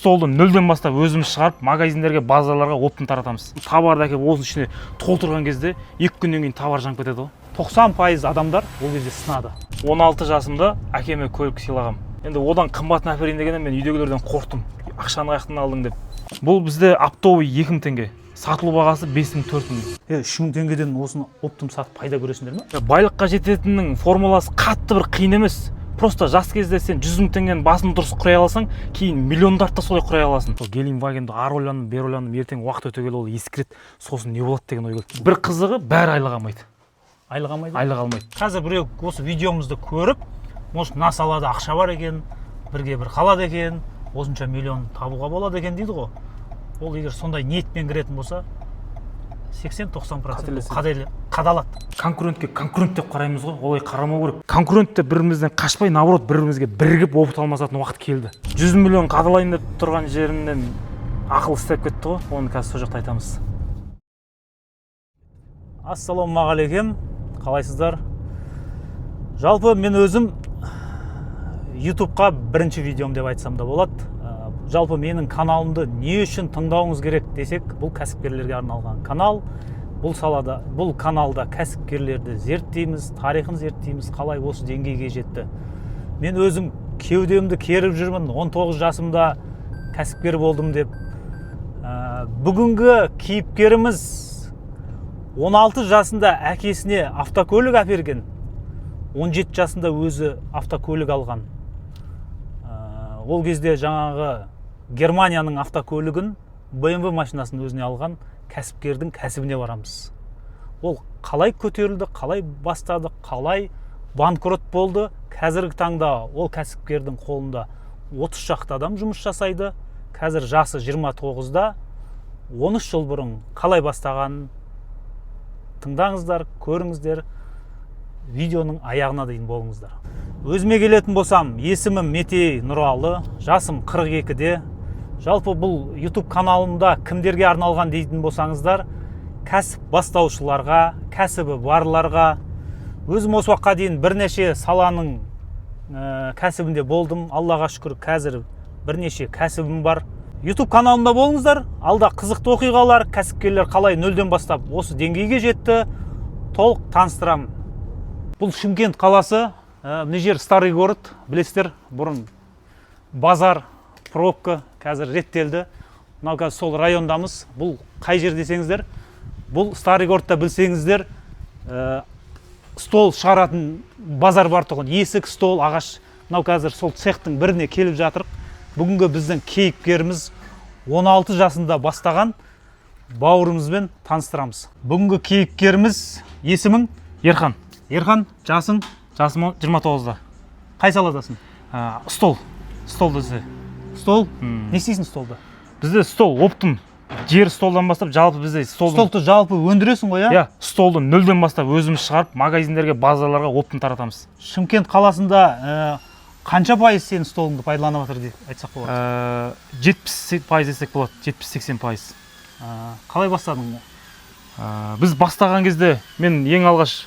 столды нөлден бастап өзіміз шығарып, магазиндерге, базарларға оптом таратамыз. Товарды әкеп осының ішіне толтырған кезде 2 күннен кейін товар жанып кетеді ғой. 90% адамдар ол кезде сынады. 16 жасымда әкеме көлік сыйлағам. Енді одан қымбатын әперейін дегенде мен үйдегілерден қорқтым. Ақшаны қаяқтан алдың деп. Бұл бізде оптовый 2000 теңге. Сатылу бағасы 5000-4000. 3000 теңгеден осыны оптом сатып пайда көресіңдер ме? Байлыққа жететіннің формуласы қатты бір қиын емес. Просто жас кезде сен 100 000 теңгенің басын дұрыс құрай аласаң, кейін миллиондарды солай құрай аласың. Гелендвагенді ар ойландым, бер ойландым, ертең уақыт өте келе ол ескіреді, сосын не болады деген ой келді. Bir қызығы бәрі айлық алмайды. Айлық алмайды? Айлық алмайды. Қазір біреу осы видеомызды көріп, может мына салада ақша бар екен, бірге бір қалады екен, осынша миллион табуға болады екен дейді ғой. Ол егер сондай ниетпен кіретін болса, 80-90% қадалады. Конкурентке конкурент деп қараймыз ғой, олай қарамау керек. Конкурент деп бірімізден қашпай, наоборот, бірімізге бірігіп опыт алмасатын уақыт келді. 100 миллион қадалайын деп тұрған жерімнен ақыл істеп кетті ғой, оны қазір сол жақта айтамыз. Ассалаумағалейкум, қалайсыздар? Жалпы мен өзім YouTube-қа бірінші видеом деп айтсам да болады. Жалпы менің каналымды не үшін тыңдауыңыз керек десек, бұл кәсіпкерлерге арналған канал. Бұл каналда кәсіпкерлерді зерттейміз, тарихын зерттейміз, қалай осы деңгейге жетті. Мен өзім кеудемді керіп жүрмін, 19 жасымда кәсіпкер болдым деп. Бүгінгі кейіпкеріміз 16 жасында әкесіне автокөлік әперген, 17 жасында өзі автокөлік алған. Ол кезде жаңағы Германияның автокөлігін, BMW машинасын өзіне алған кәсіпкердің кәсібіне барамыз. Ол қалай көтерілді, қалай бастады, қалай банкрот болды. Қазіргі таңда ол кәсіпкердің қолында 30 шақты адам жұмыс жасайды. Қазір жасы 29-да, 13 жыл бұрын қалай бастағанын тыңдаңыздар, көріңіздер, видеоның аяғына дейін болыңыздар. Өзіме келетін болсам, есімім Метей Нұралы, жасым 42-де. Жалпы бұл YouTube каналымда кімдерге арналған дейтін болсаңыздар, кәсіп бастаушыларға, кәсібі барларға. Өзім осы уақытқа дейін бірнеше саланың кәсібінде болдым. Аллаға шүкір, қазір бірнеше кәсібім бар. YouTube каналымда болыңыздар. Алда қызықты оқиғалар, кәсіпкерлер қалай нөлден бастап осы деңгейге жетті, толық таныстырамын. Бұл Шымкент қаласы. Мына жер старый город, білесіздер, бұрын базар, пробка, қазір реттелді. Мынау қазір сол райондамыз. Бұл қай жер десеңіздер, бұл старый городта білсеңіздер, стол шығаратын базар бар тұғын, есік, стол, ағаш. Мынау қазір сол цехтың біріне келіп жатырық. Бүгінгі біздің кейіпкеріміз 16 жасында бастаған бауырымызбен таныстырамыз. Бүгінгі кейіпкеріміз есімің? Ерхан. Ерхан, жасың? Жасым 29-да. Қай саладасың? Стол. Стол десе. Стол? Не істейсің столда? Бізде стол оптом. Жер столдан бастап, жалпы бізде столды жалпы өндіресің ғой, иә? Столды нөлден бастап өзіміз шығарып, магазиндерге, базарларға оптом таратамыз. Шымкент қаласында қанша пайыз сенің столыңды пайдаланып жатыр деп айтсақ болады? 70% десек болады, 70-80%. Қалай бастадың? Біз бастаған кезде, мен ең алғаш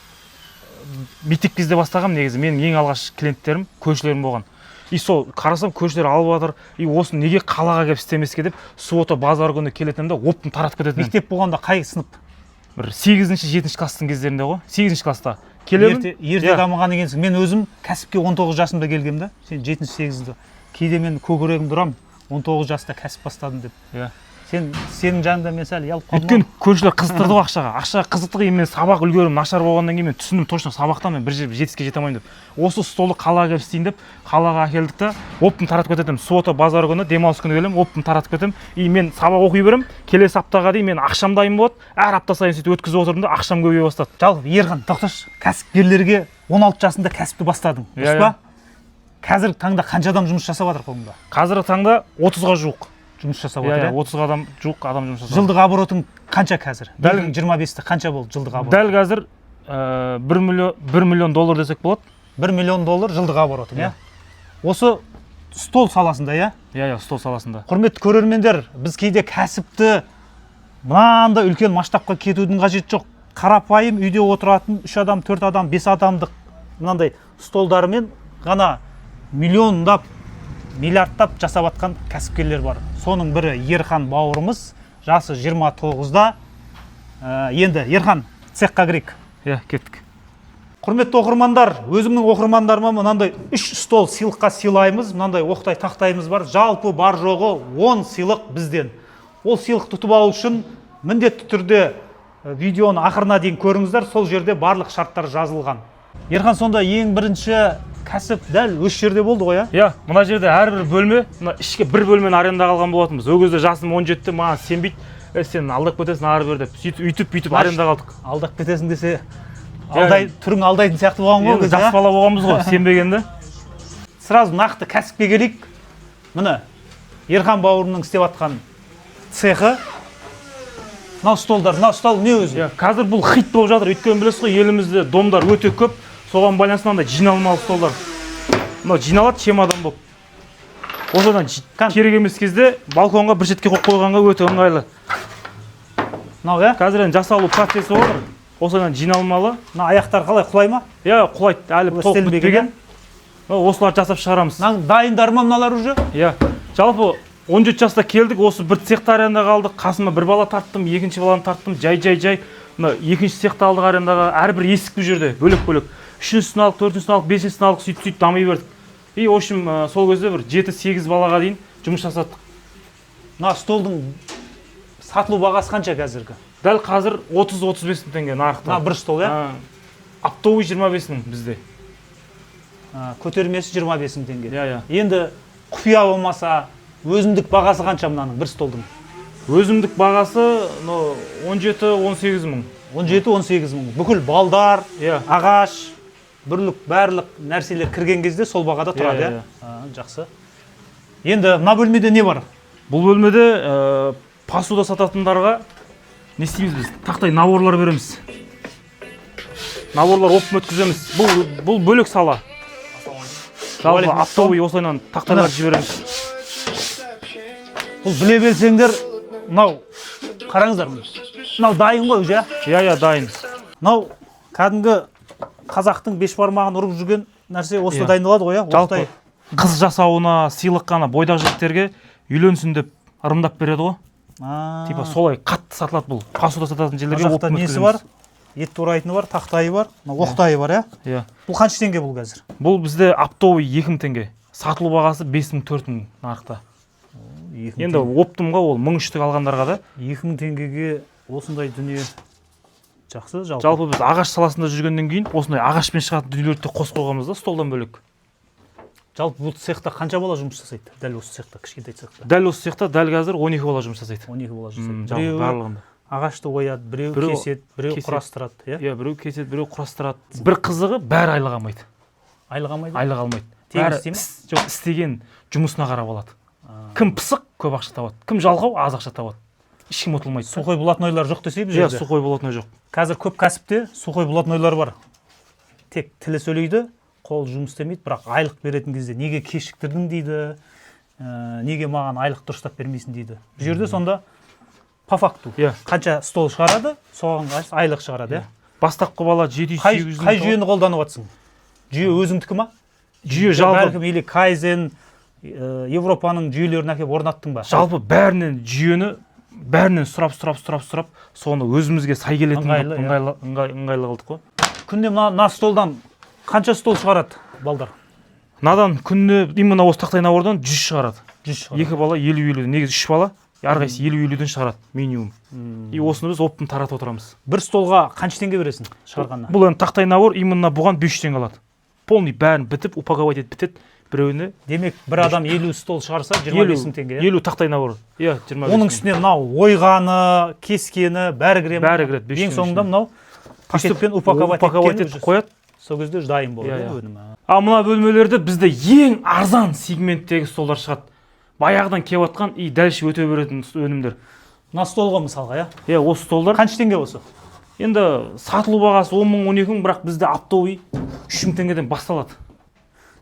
мектеп кезде бастағам, негізі менің ең алғаш клиенттерім көршілерім болған. И сол қарасам көшелер алып жатыр, и осы неге қалаға келіп істемеске деп суота базар күні келетінімде оптом таратып кететін. Мектеп болғанда қай сынып? Бір 8-7 класстың кездерінде ғой, 8 класста келемін. Ерте дамыған екенсің. Мен өзім кәсіпке 19 жасымда келгем да, сен 7-8-ді. Кейде мен көкірегім дұрам, 19 жаста кәсіп бастадым деп. Сенің жаныңда мен сәл ұялып қалдым. Өйткені көршілер қызықтырды ғой ақшаға. Ақшаға қызықтығы, мен сабақ үлгерім нашар болғаннан кейін мен түсіндім, точно сабақта мен бір жетістікке жете алмайын деп. Осы столды қалаға келіп істейін деп, қалаға әкелдік та, оптом таратып кететім. Суота базар күні, демалыс күні келем, оптом таратып кетем. И мен сабақ оқи берем, келесі аптаға дейін мен ақшам дайын болады. Әр апта сайын сөйтіп өткізіп отырдым да, ақшам көбейе бастады. Жалпы Ерхан, тоқташы, кәсіпкерлерге 16 жасында кәсіпті бастадың, дұрыс па? Қазіргі таңда қанша адам жұмыс жасап жатыр қолыңда? Қазіргі таңда 30-ға жуық жұмыс жасап жатыр. 30 адам жуық адам жұмыс жасап. Жылдық оборотың қанша қазір? Дәл 25-те қанша болды жылдық оборот? Дәл қазір $1 миллион десек болады. $1 миллион жылдық оборотың, иә? Осы стол саласында, иә? Иә, стол саласында. Құрметті көрермендер, біз кейде кәсіпті мынандай үлкен масштабқа кетудің қажеті жоқ. Қарапайым үйде отыратын 3 адам, 4 адам, 5 адамдық мынандай столдарымен ғана миллиондап миллиардтап жасап жатқан кәсіпкерлер бар. Соның бірі Ерхан бауырымыз, жасы 29-да. Енді Ерхан, цехқа кірейік. Кеттік. Құрметті оқырмандар, өзімнің оқырмандарыма мынандай 3 стол сыйлыққа сыйлаймыз. Мынандай оқтай тақтайымыз бар. Жалпы бар жоғы 10 сыйлық бізден. Ол сыйлықты ұтып алу үшін міндетті түрде видеоны ақырына дейін көріңіздер. Сол жерде барлық шарттар жазылған. Ерхан, сонда ең бірінші кәсіп дәл осы жерде болды ғой, иә? Мына жерде әрбір бөлме, мына ішке бір бөлмені арендаға алған болатынбыз. Ол кезде жасым 17-те, маған сенбейді. Сен алдап кетесің ары бер деп. Сөйтіп арендаға алдық. Алдап кетесің десе, түрің алдайтын сияқты болған ғой. Жас бала болғанбыз ғой, сенбегенде. Сразу нақты кәсіпке келейік. Міне, Ерхан бауырымның істеп жатқан цехы. Мынау стол не өзі? Қазір бұл хит болып жатыр. Өйткені білесіз ғой, елімізде домдар өте көп. Соған байланысты мынандай жиналмалы столдар. Мынау жиналады чемодан болып. Осыдан керек емес кезде балконға бір шетке қойып қойғанға өте ыңғайлы. Мынау, қазір жасалу процесі отыр. Осыдан жиналмалы. Мына аяқтар қалай, құлай ма? Құлайды, әлі толық бітпеген. Осыларды жасап шығарамыз. Дайындар ма мыналар уже? Жалпы 17 жаста келдік, осы бір цехта арендаға алдық. Қасыма бір бала тарттым, екінші баланы тарттым, жай. Екінші цехта алдық арендаға. Әрбір есік бұл жерде бөлек-бөлек. Үшіншісін алдық, төртіншісін алдық, бесіншісін алдық, сөйтіп дамай бердік. В общем, сол кезде бір 7-8 балаға дейін жұмыс жасадық. Мына столдың сатылу бағасы қанша қазіргі? Дәл қазір 30-35 мың теңге нарықта. Мына бір стол, Оптовый 25 мың бізде. Көтермесі 25 мың теңге. Енді құпия болмаса, өзімдік бағасы қанша мынаның бір столдың? Өзімдік бағасы 17-18 мың. 17-18 мың. Бүкіл балдар, ағаш, бүрлік, барлық нәрселер кірген кезде сол бағада тұрады. Жақсы. Енді мына бөлмеде не бар? Бұл бөлмеде посуда сататындарға не істейміз біз? Тақтай наборлар береміз. Наборлар опым өткіземіз. Бұл бөлек сала. Жалпы оптовый осылайынан тақтайлар жібереміз. Бұл біле белсеңдер, мынау қараңыздар. Мынау дайын ғой уже? Дайын. Мынау кәдімгі қазақтың беш бармағын ұрып жүрген нәрсе осы дайындалады ғой, жалпы қыз жасауына, сыйлық қана бойдақ жігіттерге үйленсін деп ырымдап береді ғой. Типа солай қатты сатылады бұл. Посуда сататын жерлерге опым өткіземіз. Несі бар? Ет турайтыны бар, тақтайы бар, оқтайы бар, Бұл қанша теңге бұл қазір? Бұл бізде оптовый 2000 теңге. Сатылу бағасы 5000-4000 нарықта. Енді оптымға ол 1300 алғандарға да 2000 теңгеге осындай дүние жақсы. Жалпы біз ағаш саласында жүргеннен кейін осындай ағашпен шығатын дүниелерді қосып қойғанбыз да, столдан бөлек. Жалпы бұл цехта қанша бала жұмыс жасайды? Дәл осы цехта, кішкентай цехта. Дәл осы цехта дәл қазір 12 бала жұмыс жасайды. 12 бала жасайды. Жалпы барлығында. Ағашты ояды, біреу кеседі, біреу құрастырады, біреу кеседі, біреу құрастырады. Бір қызығы бәрі айлық алмайды. Айлық алмайды? Айлық алмайды. Тегін істей ме? Жоқ, істеген жұмысына қарап алады. Кім пысық, көп ақша табады. Кім жалқау, аз ақша табады. Ешкім ұтылмайды. Сухой блатнойлар жоқ десей бұл жерде? Сухой блатной жоқ. Қазір көп кәсіпте сухой блатнойлар бар. Тек тілі сөйлейді, қол жұмыс істемейді, бірақ айлық беретін кезде неге кешіктірдің дейді, неге маған айлық дұрыстап бермейсің дейді. Бұл жерде сонда по факту қанша стол шығарады, соған айлық шығарады. Бастапқы бала 700-800. Қай жүйені қолданып жатсың? Жүйе өзіңдікі ма? Жүйе жалпы бәлкім или Кайзен, Европаның жүйелерін әкеп орнаттың ба? Жалпы бәрінен сұрап, соны өзімізге сай келетін ыңғайлы қылдық қой. Күнде мына столдан қанша стол шығарады балдар? Надан күнде именно осы тақтай набордан 100 шығарады. 100 шығарады. Екі бала 50-50, негізі 3 бала, әрқайсысы 50-50-ден шығарады минимум. И осыны біз оптын таратып отырамыз. Бір столға қанша теңге бересің шығарғанына? Бұл енді тақтай набор именно бұған 500 теңге алады. Полный бәрін бітіп, упаковать етіп бітеді. Біреуіне. Демек, бір адам 50 стол шығарса 25 мың теңге. 50 тақтай набор. 25. Оның үстіне мынау ойғаны, кескені, бәрі кіреді. Бәрі кіреді. Ең соңында мынау паштықпен упаковать етіп қояды. Сол кезде дайын болады өнімі. Мына бөлмелерде бізде ең арзан сегменттегі столдар шығады. Баяғыдан келіп жатқан и дальше өте беретін өнімдер. Мына столға мысалға, осы столдар. Қанша теңге осы? Енді сатылу бағасы 10 мың, 12 мың, бірақ бізде оптовый 3 мың теңгеден басталады.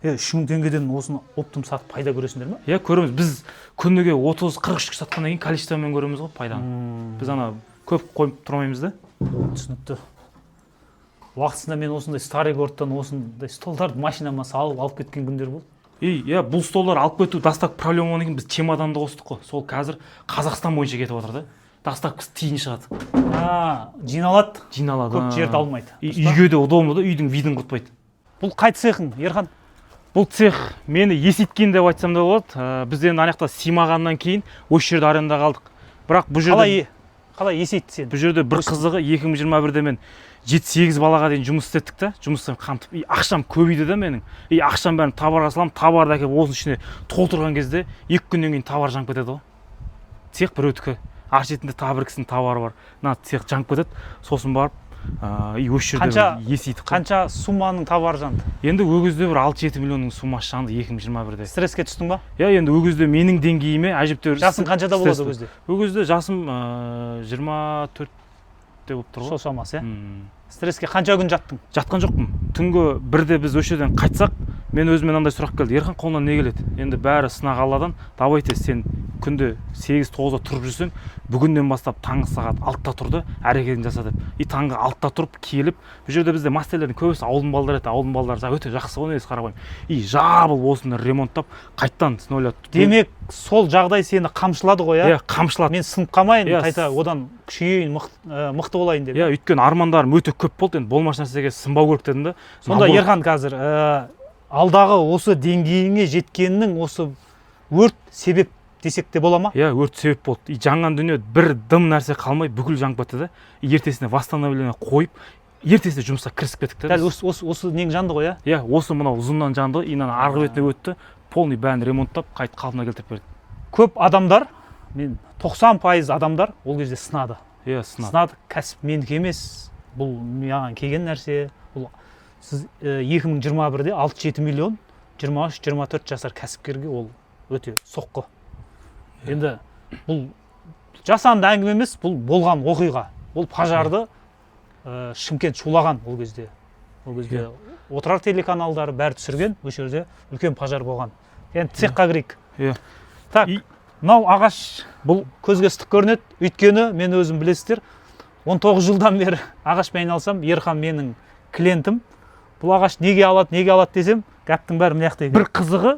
3 мың теңгеден осыны оптым сатып пайда көресіңдер ме? Көреміз. Біз күніге 30-40 штук сатқаннан кейін количествомен көреміз ғой пайданы. Біз көп қойып тұрмаймыз да. Түсінікті. Уақытысында мен осындай старый городтан осындай столдарды машинама салып алып кеткен күндер болды. Иә, бұл столдар алып кету доставка проблема болғаннан кейін біз чемоданды қостық қой. Сол қазір Қазақстан бойынша кетіп жатыр да. Доставкасы тиын шығады. Жиналады. Жиналады. Көп жерді алмайды. Үйге де удобно да, үйдің видін құртпайды. Бұл қай цехың, Ерхан? Бұл цех мені есейткен деп айтсам да болады. Біз енді ана жақта симағаннан кейін осы жерде арендаға алдық. Бірақ бұл жерде қалай есейтті сен? Бұл жерде бір қызығы 2021-де мен 7-8 балаға дейін жұмыс істеттік та, жұмыстан қамтып. Ақшам көбейді да менің. Ақшам бәрін товарға салам, товарды әкеліп осының ішіне толтырған кезде 2 күннен кейін товар жанып кетеді ғой. Цех біреудікі. Ар шетінде тағы бір кісінің товары бар. Мына цех жанып кетеді. Сосын барып осы жерде есейтіп. Қанша сумманың товары жанды? Енді ол кезде бір 6-7 миллионның суммасы жанды 2021-де. Стресске түстің ба? Иә, енді ол кезде менің деңгейіме әжептәуір. Жасың қаншада болады ол кезде? Ол кезде жасым 24 болып тұр ғой. Сол шамасы, иә? Стресске қанша күн жаттың? Жатқан жоқпын. Түнгі 1-де біз осы жерден қайтсақ, мен өзіме мынандай сұрақ келді. Ерхан, қолынан не келеді? Енді бәрі сынақ Алладан. Давайте сен күнде 8-9-да тұрып жүрсең, бүгіннен бастап таңғы сағат 6-та тұрды, әрекетін жаса деп. Таңғы 6-та тұрып, келіп, бұл жерде бізде мастерлердің көбісі ауылдың балдары еді. Ауылдың балдары өте жақсы ғой, негізі қарапайым. Жабыл осыны ремонттап, қайттан с нуля. Демек, сол жағдай сені қамшылады ғой, иә? Иә, қамшылады. Мен сынып қалмайын, қайта одан күшейін, мықты болайын деп. Иә, өйткені армандарым өте көп болды. Енді болмаш нәрсеге сынбау керек дедім да. Сонда Ерхан қазір алдағы осы деңгейіңе жеткеннің осы өрт себеп десек те бола ма? Иә, өрт себеп болды. Жанған дүние бір дым нәрсе қалмай бүкіл жанып кетті да. Ертесіне восстановление қойып, ертесіне жұмысқа кірісіп кеттік та. Дәл осы нең жанды ғой, иә? Иә, осы мынау ұзыннан жанды, инан арғы бетіне өтті, полный бәрін ремонттап, қайта қалпына келтіріп берді. Көп адамдар, мен 90% адамдар ол кезде сынады. Иә, сынады. Сынады, кәсіп менікі емес. Бұл маған келген нәрсе. Бұл сіз 2021-де 6-7 миллион 23-24 жасар кәсіпкерге ол өте соққы. Енді бұл жасанды әңгіме емес, бұл болған оқиға. Бұл пожарды Шымкент шулаған ол кезде. Ол кезде отырар телеканалдары бәрі түсірген, осы жерде үлкен пожар болған. Енді цехқа кірейік. Иә. Так, мынау ағаш бұл көзге ыстық көрінеді. Өйткені мен өзім білесіздер, 19 жылдан бері ағашпен айналсам, Ерхан менің клиентім. Бұл ағаш неге алады десем, гәптің бәрі мына жақта екен. Бір қызығы,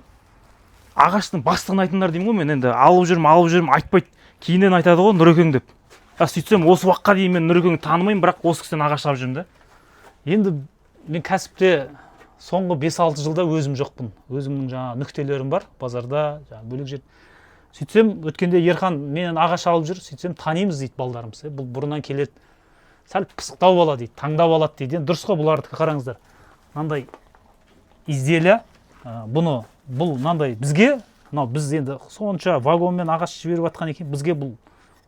ағаштың бастығын айтыңдар деймін ғой, мен енді алып жүрмін, айтпайды. Кейіннен айтады ғой, Нұрекең деп. Сөйтсем, осы уақытқа дейін мен Нұрекеңді танымаймын, бірақ осы кісіден ағаш алып жүрмін да. Енді мен кәсіпте соңғы 5-6 жылда өзім жоқпын. Өзімнің жаңа нүктелерім бар, базарда, бөлек жер. Сөйтсем, өткенде Ерхан менен ағаш алып жүр, сөйтсем танимыз дейді балдарымыз. Бұл бұрыннан келеді. Сәл пысықтау бала дейді, таңдап алады дейді. Дұрыс қой, бұлардікі қараңыздар. Мынандай изделие, бұл мынандай бізге, біз енді сонша вагонмен ағаш жіберіп жатқан екен, бізге бұл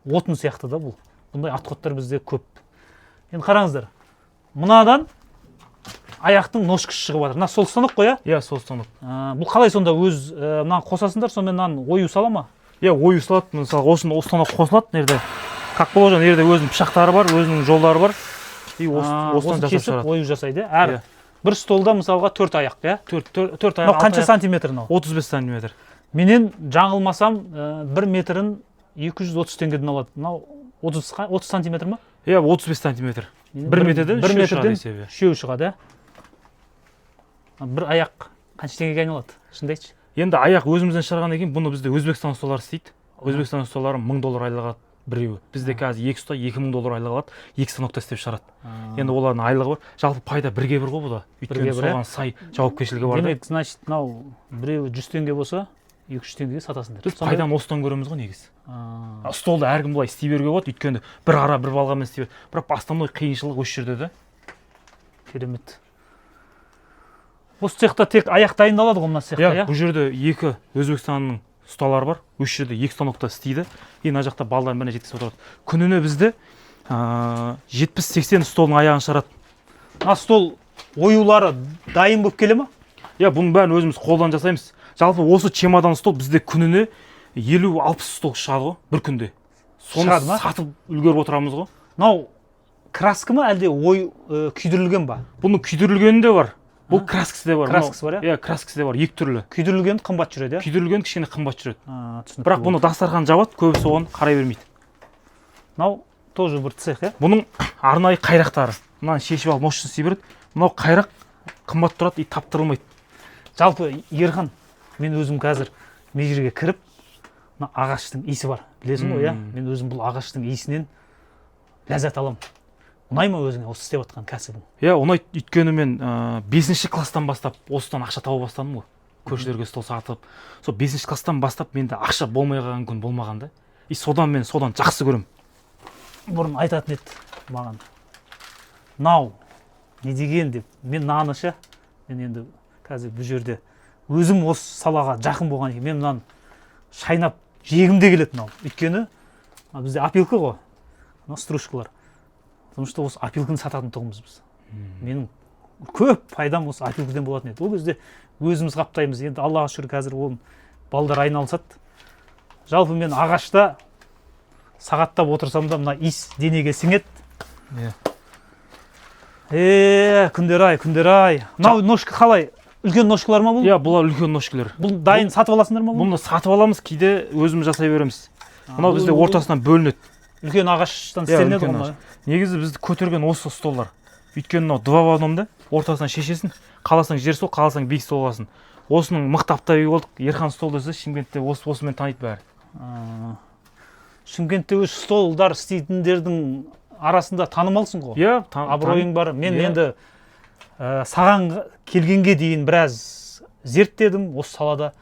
отын сияқты да бұл. Бұндай отходтар бізде көп. Енді қараңыздар. Мынадан аяқтың ножкасы шығып жатыр. Мына сол станок қой, иә? Иә, сол станок. Бұл қалай сонда өз мынаны қосасыңдар, сонымен мынаны ою сала ма? Иә, ою салады. Мысалы, осыны станок қосылады, нерде. Как положено, нерде өзінің пышақтары бар, өзінің жолдары бар. Осыны кесіп ою жасайды. Әр бір столда мысалға 4 аяқ, иә? 4 аяқ. Қанша сантиметр мынау? 35 сантиметр. Менен жаңылмасам 1 метрін 230 теңгеден алады. Мынау 30 сантиметр ма? Иә, 35 сантиметр. 1 метрден 3 шығады. Бір аяқ қанша теңгеге айналады? Шынды айтшы. Енді аяқ өзімізден шығарғаннан кейін, бұны бізде Өзбекстан ұсталары істейді. Өзбекстан ұсталары $1000 айлық алады біреуі. Бізде қазір 2 ұста $2000 айлық алады, 2 станокта істеп шығарады. Енді олардың айлығы бар. Жалпы пайда 1-ге 1 ғой бұл да. Өйткені соған сай жауапкершілігі бар. Демек, значит, мынау біреуі 100 теңге болса, 200 теңгеге сатасыңдар. Біз пайданы осыдан көреміз ғой негізі. Столды әркім былай істей беруге болады, өйткені бір ара бір балғамен істей бер. Бірақ основной қиыншылық осы жерде да. Керемет. Осы цехта тек аяқ дайындалады ғой мына цехта, иә? Бұл жерде 2 Өзбекстанның ұсталары бар. Осы жерде 2 станокта істейді. Мына жақта балаларын бәріне жеткізіп отырады. Күніне бізде 70-80 столдың аяғын шығарады. Мына стол оюлары дайын болып келе ма? Иә, бұның бәрін өзіміз қолдан жасаймыз. Жалпы осы чемодан стол бізде күніне 50-60 стол шығады ғой, бір күнде. Соны сатып үлгеріп отырамыз ғой. Мынау краска ма, әлде күйдірілген ба? Бұның күйдірілгені де бар. Бұл краскасы да бар. Краскасы бар, иә? Иә, краскасы да бар, 2 түрлі. Күйдірілген қымбат жүреді, иә? Күйдірілген кішкене қымбат жүреді. Бірақ бұны дастархан жабады, көбісі оған қарай бермейді. Мынау тоже бір цех, иә? Бұның арнайы қайрақтары. Мынаны шешіп алып, мощность істей береді. Мынау қайрақ қымбат тұрады, таптырылмайды. Жалпы Ерхан, мен өзім қазір мына жерге кіріп, мына ағаштың иісі бар, білесің ғой, иә? Мен өзім бұл ағаштың иісінен ләззат аламын. Ұнай ма өзіңе осы істеп жатқан кәсібің? Иә, ұнайды. Өйткені мен 5-ші класстан бастап осыдан ақша тауып бастадым ғой. Көршілерге стол сатып. Сол 5-ші класстан бастап менде ақша болмай қалған күн болмаған да. И содан жақсы көрем. Бұрын айтатын еді маған. Нау, не деген деп. Мен нанышы. Мен енді қазір бұл жерде өзім осы салаға жақын болған екен. Мен мынаны шайнап жегім де келеді мынау. Өйткені бізде опилка ғой. Мына стружкалар. Потому что осы опилканы сататын тұғымыз біз. Менің көп пайдам осы опилкіден болатын еді. Ол кезде өзіміз қаптаймыз. Енді Аллаға шүкір қазір ол балдар айналысады. Жалпы мен ағашта сағаттап отырсам да мына иіс денеге сіңеді. Күндер ай. Мынау ножка қалай? Үлкен ножкалар ма бұл? Иә, бұлар үлкен ножкалар. Бұл дайын сатып аласыңдар ма бұл? Бұны сатып аламыз, кейде өзіміз жасай береміз. Мынау бізде ортасынан бөлінеді. Үлкен ағаштан істелінеді ғой. Негізі бізді көтерген осы столдар. Өйткені мынау два в одном да, ортасынан шешесің, қаласаң жер стол, қаласаң биік стол аласың. Осының мықты аптабай болдық. Ерхан стол десе Шымкентте осымен таниды бәрі. Шымкентте өз столдар істейтіндердің арасында танымалсың ғой. Иә, абыройың бар. Мен енді саған келгенге дейін біраз зерттедім осы салада.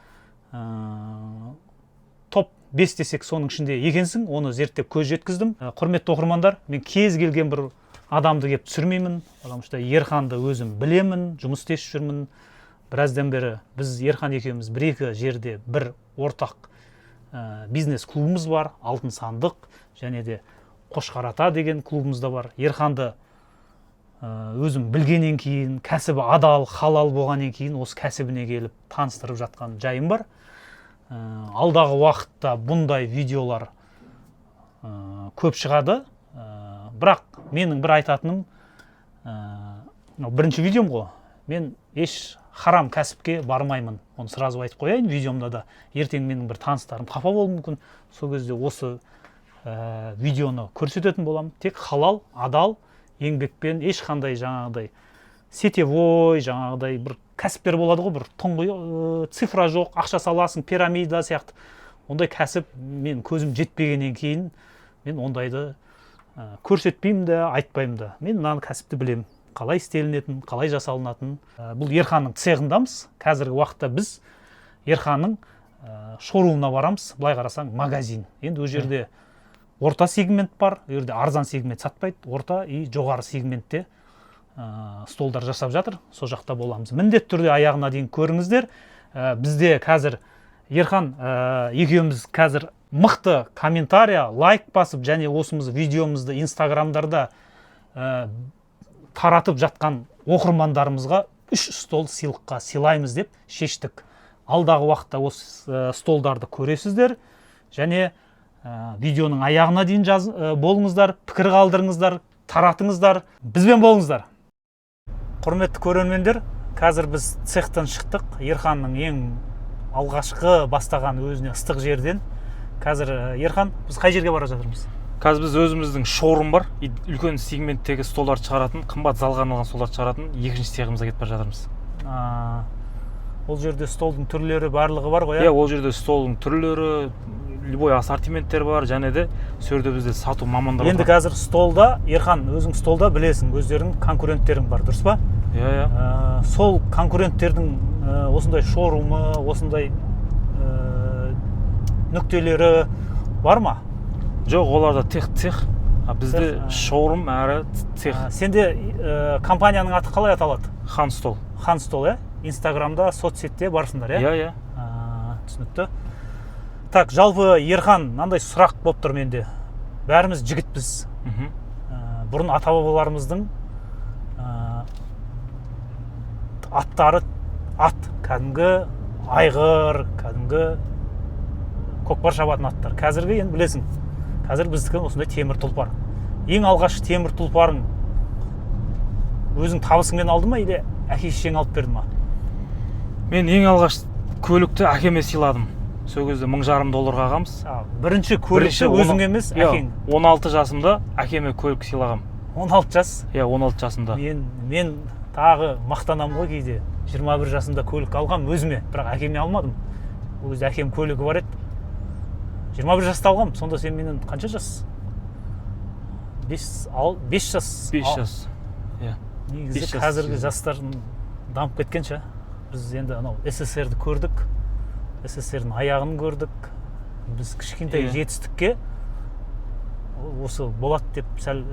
Топ 5 десек соның ішінде екенсің, оны зерттеп көз жеткіздім. Құрметті оқырмандар, мен кез келген бір адамды кеп түсірмеймін, потому что Ерханды өзім білемін, жұмыс істесіп жүрмін. Біраздан бері біз Ерхан екеуміз бір-екі жерде бір ортақ бизнес клубымыз бар, Алтын сандық, және де Қошқар ата деген клубымыз да бар. Ерханды өзім білгеннен кейін, кәсібі адал, халал болғаннан кейін осы кәсібіне келіп таныстырып жатқан жайым бар. Алдағы уақытта бұндай видеолар көп шығады. Бірақ менің бір айтатыным, бірінші видеом ғой, мен еш харам кәсіпке бармаймын. Оны сразу айтып қояйын видеомда да. Ертең менің бір таныстарым қапа болуы мүмкін. Сол кезде осы видеоны көрсететін боламын. Тек халал, адал, еңбекпен ешқандай жаңағыдай сетевой, жаңағыдай бір кәсіптер болады ғой, бір тұңғиық цифра жоқ, ақша саласың, пирамида сияқты. Ондай кәсіп мен көзім жетпегеннен кейін мен ондайды көрсетпеймін де, айтпаймын да. Мен мынаны кәсіпті білемін. Қалай істелінетін, қалай жасалынатын. Бұл Ерханның цехындамыз. Қазіргі уақытта біз Ерханның шоурумына барамыз. Былай қарасаң, магазин. Енді ол жерде орта сегмент бар, ол жерде арзан сегмент сатпайды, орта и жоғары сегментте столдар жасап жатыр. Сол жақта боламыз. Міндетті түрде аяғына дейін көріңіздер. Бізде қазір Ерхан екеуміз қазір мықты комментария, лайк басып, және осымыз видеомызды инстаграмдарда таратып жатқан оқырмандарымызға 3 стол сыйлыққа сыйлаймыз деп шештік. Алдағы уақытта осы столдарды көресіздер, және видеоның аяғына дейін болыңыздар, пікір қалдырыңыздар, таратыңыздар, бізбен болыңыздар. Құрметті көрермендер, қазір біз цехтан шықтық. Ерханның ең алғашқы бастаған өзіне ыстық жерден. Қазір Ерхан, біз қай жерге бара жатырмыз? Қазір біз өзіміздің шоурум бар, үлкен сегменттегі столдар шығаратын, қымбат залға арналған столдар шығаратын екінші цехымызға кетіп бара жатырмыз. Ол жерде столдың түрлері барлығы бар ғой? Иә, ол жерде столдың түрлері, любой ассортименттер бар, және де сол жерде бізде сату мамандар бар. Енді қазір столда, Ерхан, өзің столда білесің, өздерің конкуренттерің бар, дұрыс па? Иә. Сол конкуренттердің осындай шоурумы, осындай нүктелері бар ма? Жоқ, оларда цех, бізде шоурум әрі цех. Сенде компанияның аты қалай аталады? Хан стол. Хан стол, иә? Инстаграмда, соцсетте барсыңдар, иә? Иә. Түсінікті. Так, жалпы Ерхан, мынандай сұрақ болып тұр менде. Бәріміз жігітпіз. Бұрын ата-бабаларымыздың аттары кәдімгі айғыр, кәдімгі көкпар шабатын аттар. Қазіргі енді білесің, қазір біздікі осындай темір тұлпар. Ең алғаш темір тұлпарың өзің табысыңмен алды ма, или әке-шешең алып берді ма? Мен ең алғаш көлікті әкеме сыйладым. Сол кезде $1,500 алғанбыз. Бірінші көлікті өзің емес, әкең? 16 жасымда әкеме көлік сыйлағам. 16 жас? Иә, 16 жасымда. Мен тағы мақтанам ғой кейде. 21 жасымда көлік алғам өзіме, бірақ әкеме алмадым. ол кезде әкем көлігі бар еді. 21 жаста алғам. Сонда сен менен қанша жас? 5 жас. 5 жас. Иә. Негізі қазіргі жастардың дамып кеткен ше. Біз енді анау СССРді көрдік. СССРдің аяғын көрдік. Біз кішкентай жетістікке осы болады деп сәл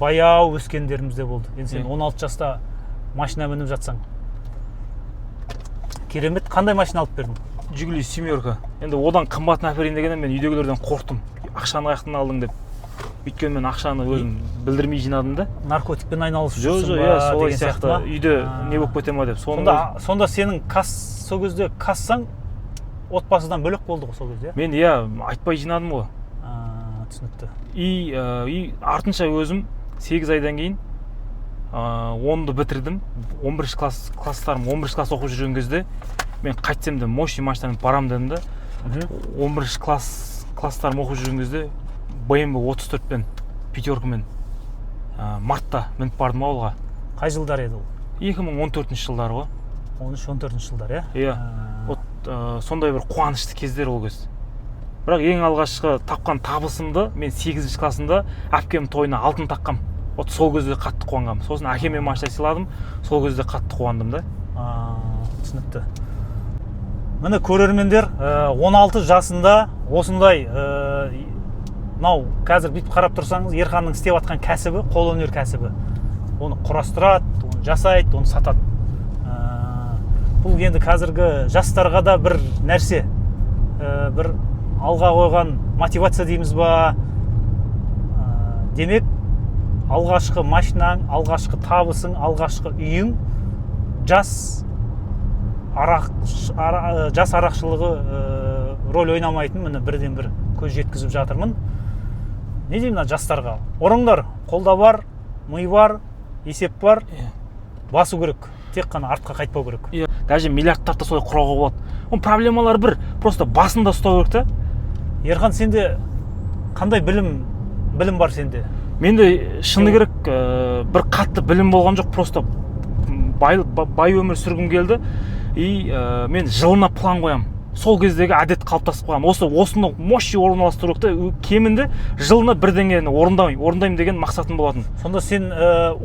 баяу өскендеріміз де болды. Енді сен 16 жаста машина мініп жатсаң. Керемет, қандай машина алып бердің? Жигули семерка. Енді одан қымбатын әперейін дегенде мен үйдегілерден қорқтым. Ақшаны қаяқтан алдың деп. Өйткені мен ақшаны өзім білдірмей жинадым да. Наркотикпен айналысып жүрсің ба деген сияқты. Үйде не болып кете ма деп. Сонда сенің сол кезде кассаң отбасыдан бөлек болды ғой сол кезде? Мен айтпай жинадым ғой. Түсінікті. И артынша өзім 8 айдан кейін 10-ды бітірдім. 11 класстарым 11 класс оқып жүрген кезде мен қайтсам да мощный машинамен барам дедім да. 11 класстарым оқып жүрген кезде BMW 34-пен, пятеркамен мартта мініп бардым ауылға. Қай жылдар еді ол? 2014 жылдары ғой. 13-14 жылдар, иә? Сондай бір қуанышты кездер ол кез. Бірақ ең алғашқы тапқан табысымды мен 8 классында әпкем тойына алтын таққам. Сол кезде қатты қуанғам. Сосын әкеме машина сыйладым, сол кезде қатты қуандым да. Түсінікті. Міне көрермендер, 16 жасында осындай мынау қазір бүйтіп қарап тұрсаңыз, Ерханның істеп жатқан кәсібі, қолөнер кәсібі. Оны құрастырады, оны жасайды, оны сатады. Бұл енді қазіргі жастарға да бір нәрсе, бір алға қойған мотивация дейміз ба. Демек, алғашқы машинаң, алғашқы табысың, алғашқы үйің жас арақшылығы рөл ойнамайтын, міне бірден бір көз жеткізіп жатырмын. Не деймін жастарға? Ұрыңдар, қолда бар, ми бар, есеп бар, басу керек. Тек қана артқа қайтпау керек. Даже миллиардтарды солай құрауға болады. Оның проблемалары бір, просто басында ұстау керек та. Ерхан, сенде қандай білім бар сенде? Менде шыны керек бір қатты білім болған жоқ, просто бай өмір сүргім келді. И мен жылына план қоям. Сол кездегі әдет қалыптасып қойған. Осыны мощный орналастыру керек та, кемінде жылына бір деңгейін орындаймын деген мақсатым болатын. Сонда сен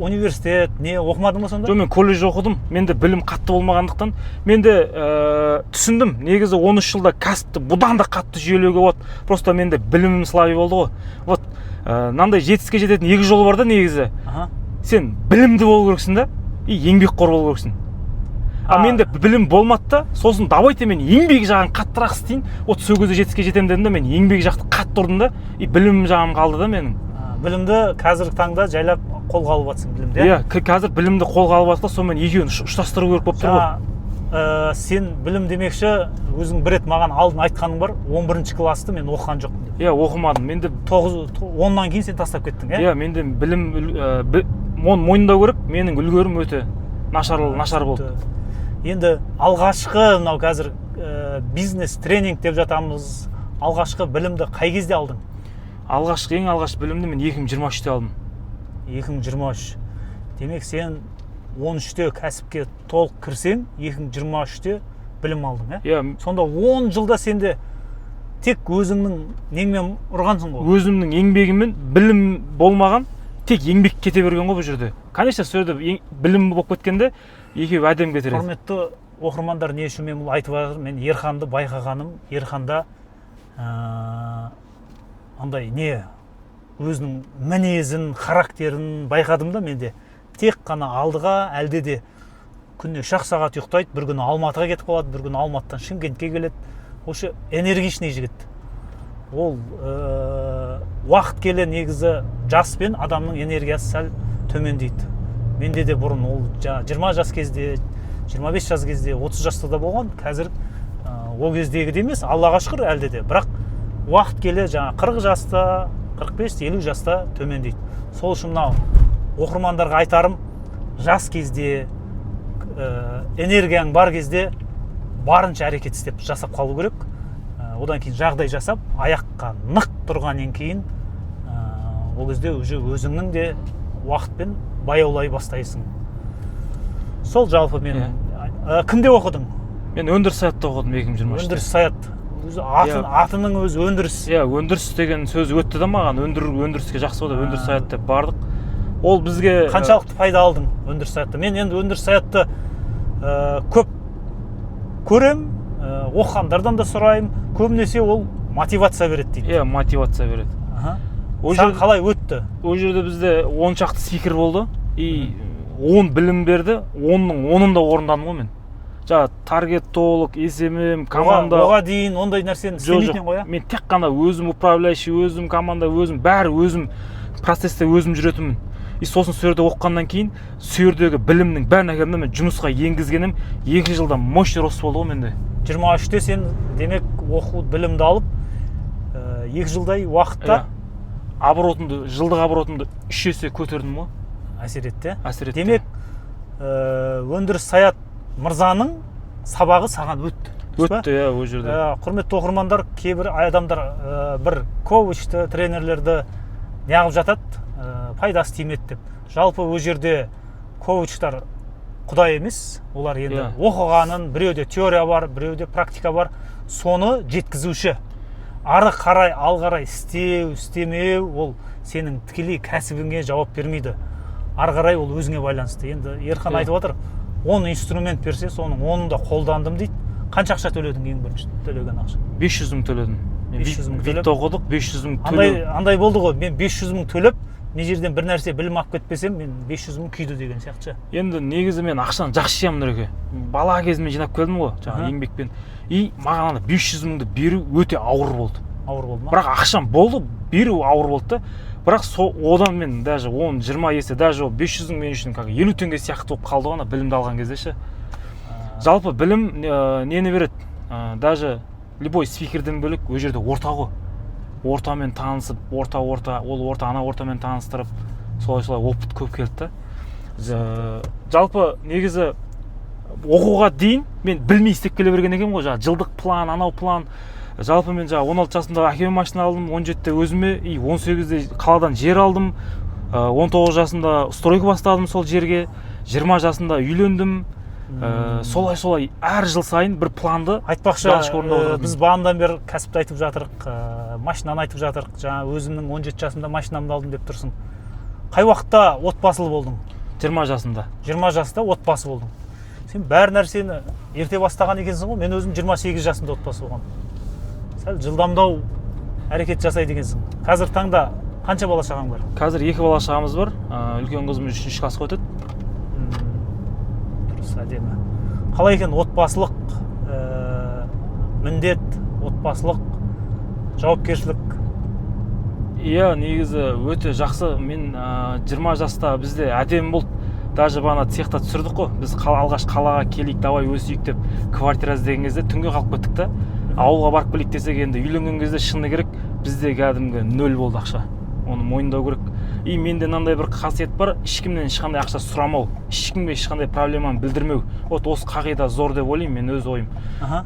университет не оқымадың ба сонда? Жоқ, мен колледж оқыдым. Менде білім қатты болмағандықтан, менде түсіндім. Негізі 13 жылда кәсіпті бұдан да қатты жүйелеуге болады. Просто менде білімім слабый болды ғой. Вот мынандай жетістікке жететін екі жолы бар да негізі. Сен білімді болу керексің да, и еңбекқор болу керексің. Менде білім болмады да, сосын давайте мен еңбек жағын қаттырақ істейін. Сол кезде жетістікке жетем дедім да, мен еңбек жақты қатты ұрдым да, и білімім жағым қалды да менің. Білімді қазіргі таңда жайлап қолға алып жатсың білімді? Иә, қазір білімді қолға алып жатса, сонымен екеуін ұштастыру керек болып тұр ғой. Сен білім демекші, өзің бір рет маған алдын айтқаның бар, 11 класты мен оқыған жоқпын деп. Иә, оқымадым. Менде 10-нан кейін сен тастап кеттің, иә? Иә, менде білім мойындау керек, менің үлгерім өте нашар болды. Енді алғашқы мынау қазір бизнес тренинг деп жатамыз. Алғашқы білімді қай кезде алдың? Ең алғашқы білімді мен 2023-те алдым. 2023. Демек сен 13-те кәсіпке толық кірсең, 2023-те білім алдың, иә? Сонда 10 жылда сенде тек өзіңнің неңмен ұрғансың ғой? Өзімнің еңбегіммен білім болмаған, тек еңбек кете берген ғой бұл жерде. Конечно, сол жерде білім болып кеткенде екеуі әдем кетіреді. Құрметті оқырмандар, не үшін мен бұл айтып жатыр? Мен Ерханды байқағаным, Ерханда андай не өзінің мінезін, характерін байқадым да менде. Тек қана алдыға, әлде де күніне 3 сағат ұйықтайды, бір күні Алматыға кетіп қалады, бір күні Алматыдан Шымкентке келеді. Осы энергичный жігіт. Ол уақыт келе негізі жас пен адамның энергиясы сәл төмендейді. Менде де бұрын ол 20 жас кезде, 25 жас кезде, 30 жаста да болған. Қазір ол кездегі емес, Аллаға шүкір әлде де. Бірақ уақыт келе 40 жаста, 45-50 жаста төмендейді. Сол үшін мынау оқырмандарға айтарым, жас кезде, энергияң бар кезде барынша әрекет істеп жасап қалу керек. Одан кейін жағдай жасап, аяққа нық тұрғаннан кейін ол кезде өзіңнің де уақытпен баяулай бастайсың. Сол жалпы мен. Кімде оқыдың? Мен өндіріс саятта оқыдым 2020-та. Өндіріс саят. Өзі атының өзі өндіріс. Иә, өндіріс деген сөз өтті да маған. Өндіріске жақсы болды, өндіріс саят деп бардық. Ол бізге қаншалықты пайда алдың өндіріс саятта? Мен енді өндіріс саятты көп көрем, оқығандардан да сұраймын. Көбінесе ол мотивация береді дейді. Иә, мотивация береді. Саған қалай өтті? Ол жерде бізде 10 шақты спикер болды. И 10 білім берді. 10-ның 10-ын да орындадым ғой мен. Жаңа таргет толық, SMM, команда. Оға дейін ондай нәрсені істемейтін ғой. Мен тек қана өзім управляющий, өзім команда, өзім бәрі өзім процессте өзім жүретінмін. И сосын сол жерде оқығаннан кейін сол жердегі білімнің бәрін әкелдім мен жұмысқа енгізгенім 2 жылда мощный рост болды ғой менде. 23-те сен демек оқу білімді алып 2 жылдай уақытта жылдық оборотымды 3 есе көтердім ғой. Әсер етті. Әсер етті. Демек өндіріс саят мырзаның сабағы саған өтті. Өтті, иә, ол жерде. Құрметті оқырмандар, кейбір адамдар бір коучты, тренерлерді неғып жатады, пайдасы тимеді деп. Жалпы ол жерде коучтар құдай емес, олар енді оқығанын, біреуде теория бар, біреуде практика бар, соны жеткізуші. Ары қарай, ал қарай істеу, істемеу, ол сенің тікелей кәсібіңе жауап бермейді. Ары қарай ол өзіңе байланысты. Енді Ерхан айтып отыр, 10 инструмент берсе, соның 10-ын да қолдандым дейді. Қанша ақша төледің ең бірінші төлеген ақша? 500 мың төледім. 500 мың төлеп. Витті оқыдық, 500 мың төледім. Андай болды ғой, мен 500 мың төлеп, не жерден бір нәрсе білім алып кетпесем, мен 500 мың күйді деген сияқты. Енді негізі мен ақшаны жақсы жиямын Нұреке. Бала кезімде жинап келдім ғой, жаңағы еңбекпен. И маған 500 мыңды беру өте ауыр болды. Ауыр болды ма? Бірақ ақшам болды, беру ауыр болды да. Бірақ одан мен даже 10-20 есе, даже 500 мың мен үшін 50 теңге сияқты болып қалды ғой, білімді алған кезде ше. Жалпы білім нені береді? Даже любой спикерден бөлек ол жерде орта ғой. Ортамен танысып, ана ортамен таныстырып, солай опыт көп келді да. Жалпы негізі оқуға дейін мен білмей істеп келе берген екенмін ғой, жаңағы жылдық план, анау план. Жалпы мен жаңа 16 жасымда әкеме машина алдым, 17-те өзіме, 18-де қаладан жер алдым, 19 жасымда стройка бастадым сол жерге, 20 жасымда үйлендім. Солай әр жыл сайын бір планды айтпақшы, біз бағанадан бері кәсіпті айтып жатырық, машинаны айтып жатырық, жаңа өзімнің 17 жасымда машинамды алдым деп тұрсың. Қай уақытта отбасылы болдың? 20 жасымда. 20 жаста отбасы болдың. Сен бәр нәрсені ерте бастаған екенсің ғой, мен өзім 28 жасымда отбасы болған. Сәл жылдамдау әрекет жасайды екенсің. Қазір таңда қанша бала шағаң бар? Қазір 2 бала шағамыз бар. Үлкен қызым 3-ші классқа өтеді. Дұрыс, әдемі. Қалай екен отбасылық міндет, отбасылық жауапкершілік? Иә, негізі өте жақсы. Мен 20 жаста бізде әдемі болды. Даже бағана цехта түсірдік қой. Біз алғаш қалаға келейік, давай өсейік деп квартира іздеген кезде түнге қалып кеттік та. Ауылға барып келейік десек, енді үйленген кезде шыны керек, бізде кәдімгі 0 болды ақша. Оны мойындау керек. И менде мынандай бір қасиет бар, ешкімнен ешқандай ақша сұрамау, ешкімге ешқандай проблеманы білдірмеу. Осы қағида зор деп ойлаймын, мен өз ойым.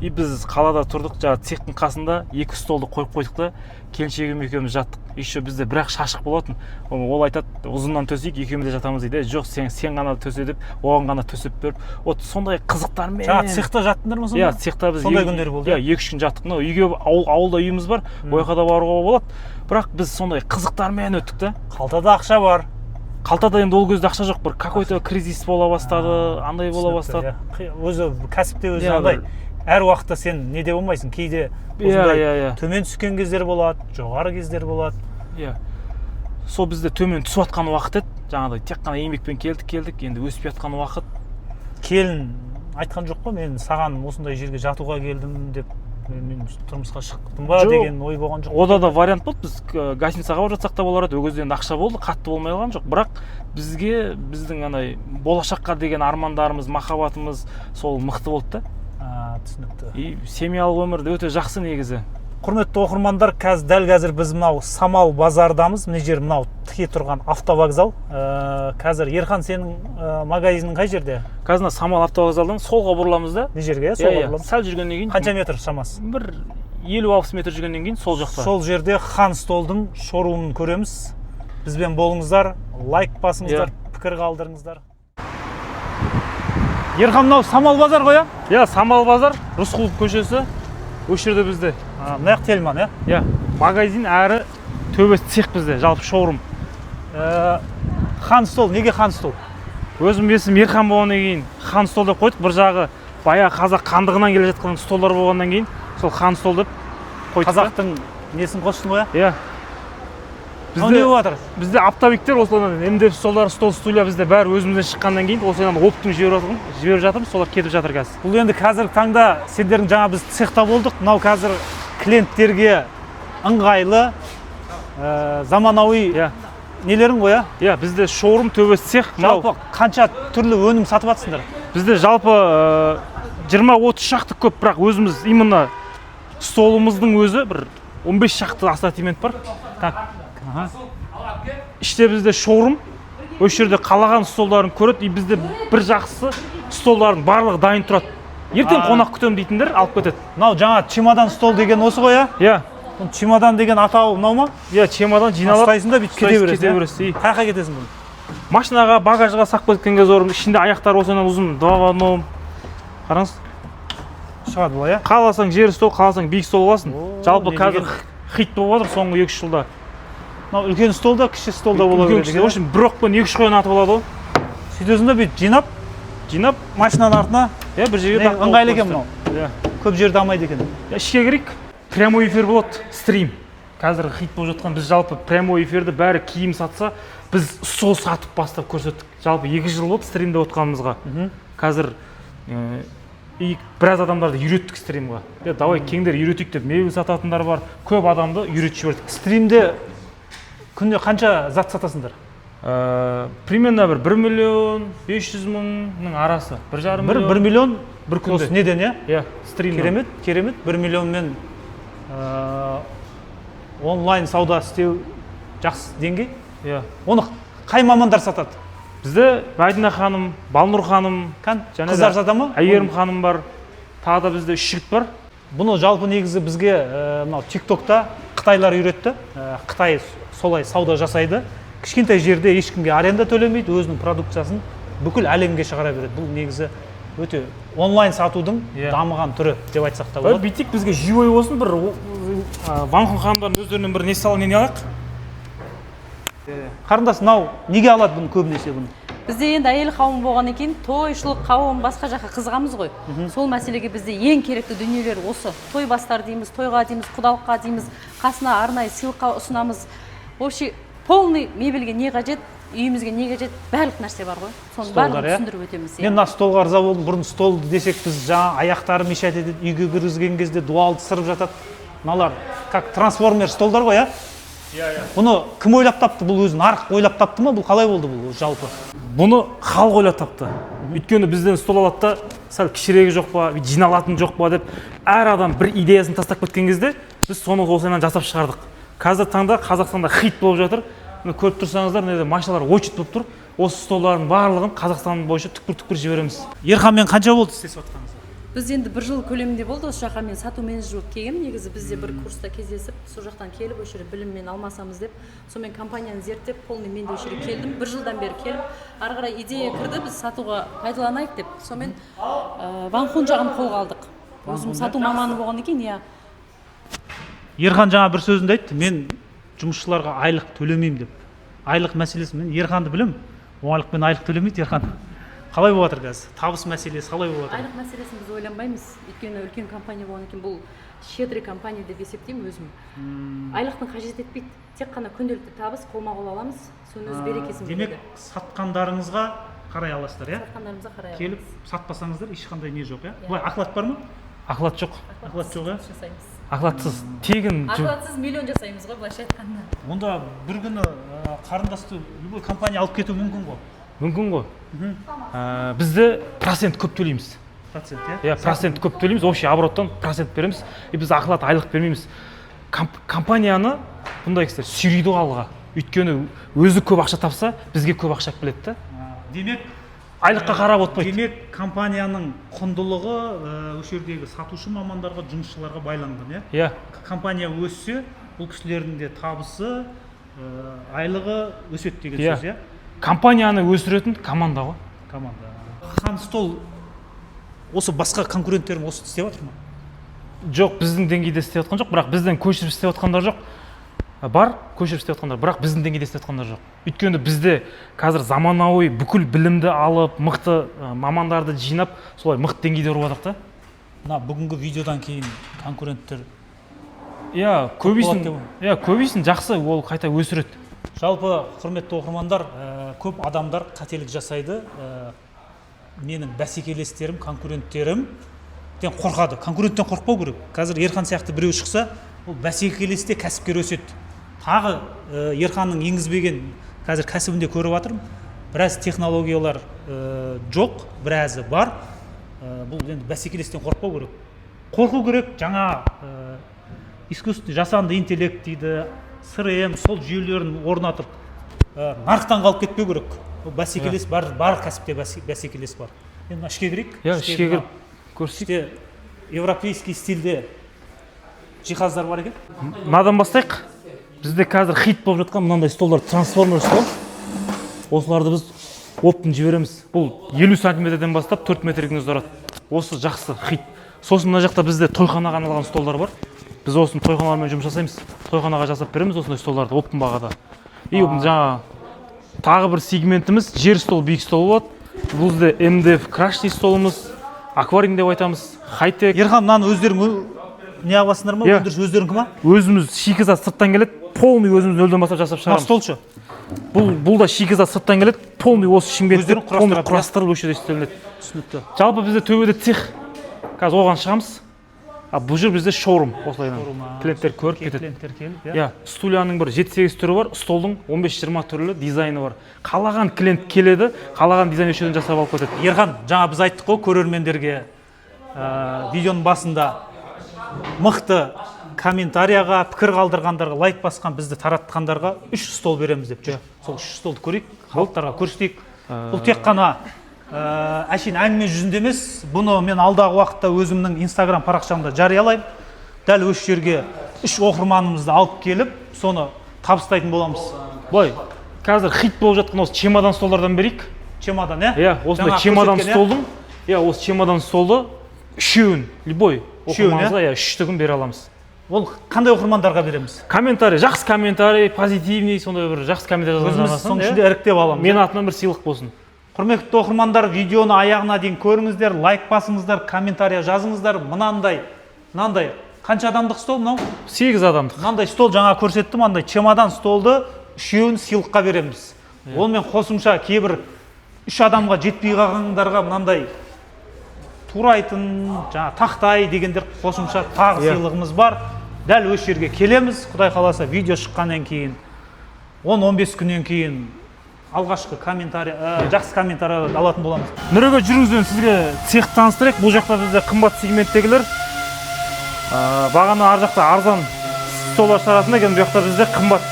И біз қалада тұрдық, жаңағы цехтың қасында 2 столды қойып қойдық та, келіншегім екеуміз жаттық. Еще бізде бірақ шашық болатын. Ол айтады, ұзыннан төсейік, екеуміз де жатамыз дейді. Жоқ, сен ғана төсе деп, оған ғана төсеп беріп. Сондай қызықтармен. Жаңа цехта жаттыңдар ма сонда? Иә, цехта біз сондай күндер болды. Иә, 2-3 күн жаттық. Үйге ауылда үйіміз бар, ойқа да баруға болады. Бірақ біз сондай қызықтармен өттік та. Қалтада ақша бар. Қалтада енді ол кезде ақша жоқ, бір какой-то кризис бола бастады, андай бола бастады. Өзі кәсіпте өзі андай. Әр уақытта сен неде болмайсың, кейде төмен түскен кездер болады, жоғары кездер болады. Иә. Сол бізде төмен түсіп жатқан уақыт еді. Жаңағыдай тек қана еңбекпен келдік, енді өсіп жатқан уақыт. Келін айтқан жоқ қой, мен саған осындай жерге жатуға келдім деп, мен тұрмысқа шықтым ба деген ой болған жоқ. Ода да вариант болды. Біз гостиницаға барып жатсақ та болар еді. Ол кезде енді ақша болды, қатты болмай қалған жоқ. Бірақ бізге біздің анай болашаққа деген армандарымыз, махаббатымыз сол мықты болды да. Түсінікті. И семьялық өмірде өте жақсы негізі. Құрметті оқырмандар, дәл қазір біз мынау Самал базардамыз. Мына жер мынау тіке тұрған автовокзал. Қазір Ерхан, сенің магазинің қай жерде? Қазір Самал автовокзалдан солға бұрыламыз да. Не жерге? Солға бұрыламыз. Сәл жүргеннен кейін. Қанша метр шамасы? Бір 50-60 метр жүргеннен кейін сол жақта. Сол жерде Хан Столдың шоурумын көреміз. Бізбен болыңыздар, лайк басыңыздар, пікір қалдырыңыздар. Ерхан, мынау Самал базар ғой, Иә, Самал базар, Рысқұлов көшесі. Осы жерде бізде. Мына жақ Тельман, иә? Иә, магазин әрі төбесі цех бізде, жалпы шоурум. Хан стол, неге хан стол? Өзім есім Ерхан болғаннан кейін хан стол деп қойдық. Бір жағы баяғы қазақ хандығынан келе жатқан столдар болғаннан кейін сол хан стол деп қойдық. Қазақтың несін қостың ғой? Иә. Ал не болып жатыр? Бізде оптовиктер осылардан МДФ столдар, стол, стулья бізде бәрі өзімізден шыққаннан кейін осылардан оптым жіберіп жатырмыз, солар кетіп жатыр қазір. Бұл енді қазіргі таңда сендердің жаңа біз цехта болдық. Мынау қазір клиенттерге ыңғайлы, заманауи нелерің ғой, Иә, бізде шоурум, төбесі цех. Жалпы қанша түрлі өнім сатып жатсыңдар? Бізде жалпы 20-30 шақты көп, бірақ өзіміз именно столымыздың өзі бір 15 шақты ассортимент бар. Так. Іште бізде шоурум, осы жерде қалаған столдарын көреді, бізде бір жақсысы столдардың барлығы дайын тұрады. Ертең қонақ күтемін дейтіндер алып кетеді. Мынау жаңа чемодан стол деген осы ғой, Иә. Чемодан деген атауы мынау ма? Иә, чемодан жиналып ұстайсың да бүйтіп кете бересің. Қай жаққа кетесің бұл? Машинаға, багажға сақып кеткен кезде орын, ішінде аяқтары осынан ұзын, два в одном. Қараңыз. Шығады бұл, иә? Қаласаң жер стол, қаласаң биік стол аласың. Жалпы не қазір хит болып жатыр соңғы 2 жылда. Мынау үлкен стол да, кіші стол да бола береді. В общем, бір оқпен 2-3 қойын атып алады ғой. Сөйтесің да бүйтіп жинап машинаның артына. Иә, бір жерге тақып ыңғайлы екен мынау. Иә. Көп жерді алмайды екен. Ішке кірейік. Прямой эфир болады, стрим. Қазір хит болып жатқан, біз жалпы прямой эфирді бәрі киім сатса, біз сол сатып бастап көрсеттік. Жалпы 2 жыл болды стримде отқанымызға. Қазір біраз адамдарды үйреттік стримға. Давай кеңдер үйретейік деп мебель сататындар бар. Көп адамды үйретіп жібердік. Стримде күнде қанша зат сатасыңдар? Примерно бір 1 миллион 500 мыңның арасы. 1 миллион бір күнде. Неден, иә? Иә, стримнен. Керемет. 1 миллионмен онлайн сауда істеу жақсы деңгей. Иә. Оны қай мамандар сатады? Бізде Мәдина ханым, Балнұр ханым, қыздар сата ма? Әйгерім ханым бар. Тағы да бізде 3 жігіт бар. Бұны жалпы негізі бізге мынау TikTokта Қытайлар үйретті. Қытай солай сауда жасайды. Кішкентай жерде ешкімге аренда төлемейді, өзінің продукциясын бүкіл әлемге шығара береді. Бұл негізі өте онлайн сатудың дамыған түрі деп айтсақ та болады. Бүйтейік, бізге жүйе болсын, бір Ванхун ханымдардың өздерінен бір не салын не алайық. Қарындас, мынау неге алады бұны көбінесе бұны? Бізде енді әйел қауым болғаннан кейін тойшылық қауым басқа жаққа қызығамыз ғой. Сол мәселеге бізде ең керекті дүниелер осы. Той бастар дейміз, тойға дейміз, құдалыққа дейміз, қасына арнайы сыйлыққа ұсынамыз. Вообще полный мебельге не қажет, үйімізге не қажет, барлық нәрсе бар ғой. Соның барлығын түсіндіріп өтеміз. Мен мына столға ырза болдым. Бұрын стол десек біз жаңа аяқтары мешать етеді, үйге кіргізген кезде дуалды сырып жатады. Мыналар как трансформер столдар ғой, Бұны кім ойлап тапты? Бұл өзі нарық ойлап тапты ма? Бұл қалай болды бұл жалпы? Бұны халық ойлап тапты. Өйткені бізден стол алады да, сәл кішірегі жоқ па, жиналатын жоқ па деп, әр адам бір идеясын тастап кеткен кезде, біз соны осылайынан жасап шығардық. Қазір таңда Қазақстанда хит болып жатыр. Көріп тұрсаңыздар, машиналар очередь болып тұр. Осы столдардың барлығын Қазақстан бойынша түкпір-түкпір жібереміз. Ерханмен қанша болды істесіп жатқаныңыз? Біз енді 1 жыл көлемінде болды. Осы жаққа мен сату менеджер болып келгем. Негізі бізде бір курста кездесіп, сол жақтан келіп, осы жерде біліммен алмасамыз деп, сонымен компанияны зерттеп, полный мен де осы жерге келдім. 1 жылдан бері келіп, ары қарай идея кірді, біз сатуға пайдаланайық деп. Сонымен Ванхун жағын қолға алдық. Өзім сату маманы болғаннан кейін, иә. Ерхан жаңа бір сөзінде айтты, мен жұмысшыларға айлық төлемеймін деп. Айлық мәселесі, мен Ерханды білем. Оңайлықпен айлық төлемейді Ерхан. Қалай болып жатыр қазір? Табыс мәселесі қалай болып жатыр? Айлық мәселесін біз ойланбаймыз. Өйткені үлкен компания болғаннан кейін бұл щедрый компания деп есептеймін өзім. Айлықтың қажет етпейді. Тек қана күнделікті табыс қолма-қол аламыз. Соның өз берекесін береді. Демек, сатқандарыңызға қарай аласыздар, Сатқандарымызға қарай аламыз. Келіп сатпасаңыздар ешқандай не жоқ, Бұлай ақылат бар ма? Ақылат жоқ. Ақылат жоқ, Жасаймыз. Ақылатсыз, тегін. Ақылатсыз миллион жасаймыз ғой, былайша айтқанда. Онда бір күні қарындасты любой компания алып кету мүмкін ғой? Мүмкін ғой. Бізде процент көп төлейміз. Процент, процент көп төлейміз, общий обороттан процент береміз. Біз ақылат айлық бермейміз. Компанияны бұндай кісілер сүйрейді алға. Өйткені өзі көп ақша тапса, бізге көп ақша келеді. Демек, айлыққа қарап отпайды. Демек, компанияның құндылығы осы жердегі сатушы мамандарға, жұмысшыларға байланған, Компания өссе, бұл кісілердің де табысы, айлығы өседі деген сөз, Компанияны өсіретін команда ғой. Команда. Хан стол осы басқа конкуренттерім осы істеп жатыр ма? жоқ, біздің деңгейде істеп жатқан жоқ, бірақ бізден көшіріп істеп жатқандар жоқ. Бар, көшіріп істеп жатқандар, бірақ біздің деңгейде істеп жатқандар жоқ. Өйткені бізде қазір заманауи бүкіл білімді алып, мықты мамандарды жинап, солай мықты деңгейде ұрып жатырық та. Мына бүгінгі видеодан кейін конкуренттер Иә, көбейсін жақсы, ол қайта өсіреді. Жалпы құрметті оқырмандар, көп адамдар қателік жасайды. Менің бәсекелестерім, конкуренттерім қорқады. Конкуренттен қорықпау керек. Қазір Ерхан сияқты біреу шықса, ол бәсекелесте кәсіпкер өседі. Тағы Ерханның енгізбеген қазір кәсібінде көріп жатырмын. Біраз технологиялар жоқ, біразы бар. Бұл енді бәсекелестен қорықпау керек. Қорқу керек, жаңа искусственный жасанды интеллект дейді, CRM, сол жүйелерін орнатып, нарықтан қалып кетпеу керек. Бәсекелес бар кәсіпте бәсекелес бар. Енді ішке кірейік. Ішке кіріп көрсетейік. Европейский стильде жиһаздар бар екен. Мынадан бастайық. Бізде қазір хит болып жатқан мынандай столдар, трансформер стол. Осыларды біз оптын жібереміз. Бұл 50 сантиметрден бастап 4 метрге ұзарады. Осы жақсы хит. Сосын мына жақта бізде тойханаға арналған столдар бар. Біз осыны тойханалармен жұмыс жасаймыз. Тойханаға жасап береміз осындай столдарды оптын бағада. И жаңа тағы бір сегментіміз жер стол, биік стол болады. Бұл бізде МДФ крашный столымыз, аквариум деп айтамыз, хай-тек. Ерхан, мынаны өздерің не аласыңдар ма? Өндіріш өздеріңкі ма? Өзіміз шикізат сырттан келеді, полный өзіміз нөлден бастап жасап шығарамыз. Столшы? Бұл да шикізат сырттан келеді, полный осы Шымкентте құрастырылып осы жерде істелінеді. Түсінікті. Жалпы бізде төбеде цех. Қазір оған шығамыз. Бұл жер бізде шоурум, осылайдан. Клиенттер көріп кетеді. Стульяның бір 7-8 түрі бар, столдың 15-20 түрлі дизайны бар. Қалаған клиент келеді, қалаған дизайн өшеден жасап алып кетеді. Ерхан, жаңа біз айттық қой көрермендерге видеоның басында мықты комментарияға, пікір қалдырғандарға, лайк басқан, бізді таратқандарға 3 стол береміз деп жүр. Сол 3 столды көрейік, халықтарға көрсетейік. Бұл тек қана әшейін әңгіме жүзінде емес, бұны мен алдағы уақытта өзімнің Instagram парақшамда жариялаймын. Дәл осы жерге 3 оқырманымызды алып келіп, соны табыстайтын боламыз. Былай, қазір хит болып жатқан осы чемодан столдардан берейік. Чемодан, иә? Осындай чемодан столдың, осы чемодан столды үшеуін, любой оқырманымызға 3-тігін бере аламыз. Ол қандай оқырмандарға береміз? Комментарий, жақсы комментарий, позитивный, сондай бір жақсы комментарий жазған. Өзіміз соның ішінде іріктеп аламыз. Мен атынан бір сыйлық болсын. Құрметті оқырмандар, видеоны аяғына дейін көріңіздер, лайк басыңыздар, комментария жазыңыздар. Мынандай қанша адамдық стол мынау? 8 адамдық. Мынандай стол жаңа көрсеттім, мынандай чемодан столды үшеуін сыйлыққа береміз. Онымен қосымша кейбір 3 адамға жетпей қалғандарға мынандай турайтын, жаңа тақтай дегендер қосымша тағы сыйлығымыз бар. Дәл осы жерге келеміз. Құдай қаласа видео шыққаннан кейін 10-15 күннен кейін алғашқы комментарий, жақсы комментарий алатын боламыз. Нүреге жүріңізден сізге цех таныстырайық. Бұл жақта бізде қымбат сегменттегілер. Бағаны ар жақта арзан столдар шығаратын екен, бұл жақта бізде қымбат.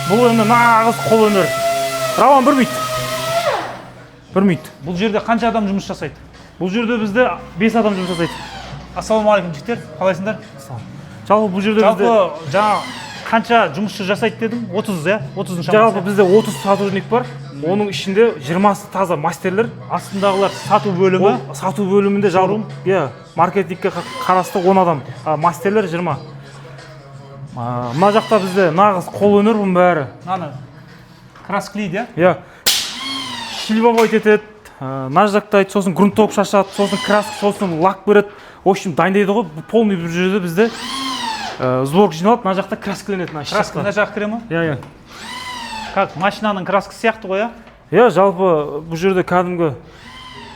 Бұл енді нағыз қол өнер. Рауан, бір минут. Бұл жерде қанша адам жұмыс жасайды? Бұл жерде бізде 5 адам жұмыс жасайды. Ассалаумағалейкум жігіттер, қалайсыңдар? Жалпы бұл жерде бізде жаңа қанша жұмысшы жасайды дедім? 30, иә? 30-ның шамасы. Жалпы бізде 30 сотрудник бар. Оның ішінде 20 таза мастерлер. Астындағылар сату бөлімі. Сату бөлімінде жалпы маркетингке қарасты 10 адам. Мастерлер 20. Мына жақта бізде нағыз қол өнер бұның бәрі. Мынаны красклейді, иә? Шлифовать етеді, наждактайды, сосын грунтовка шашады, сосын краска, сосын лак береді. В общем, дайындайды ғой. Полный бір жерде бізде сборка жиналады, мына жақта краскаленеді. Краска мына жақ кіре ма? Иә. Как, машинаның краскасы сияқты ғой, иә? Жалпы бұл жерде кәдімгі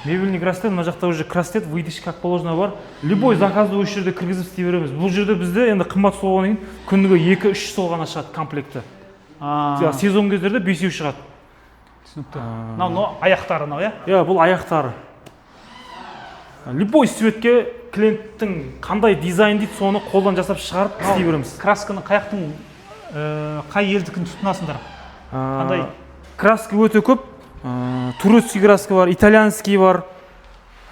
мебельный краситель, мына жақта уже краситель, выйдыш как положено бар. Любой заказды осы жерде кіргізіп істей береміз. Бұл жерде бізде енді қымбат стол болғаннан кейін күніге 2-3 стол ғана шығады комплекті. Сезон кездерде 5-еу шығады. Түсінікті. Мынау аяқтары, иә? Иә, бұл аяқтары. Любой светке клиенттің қандай дизайн дейді, соны қолдан жасап шығарып істей береміз. Красканы қай елдікін тұтынасыңдар? Қандай? Краска өте көп. Турецкий краска бар, итальянский бар.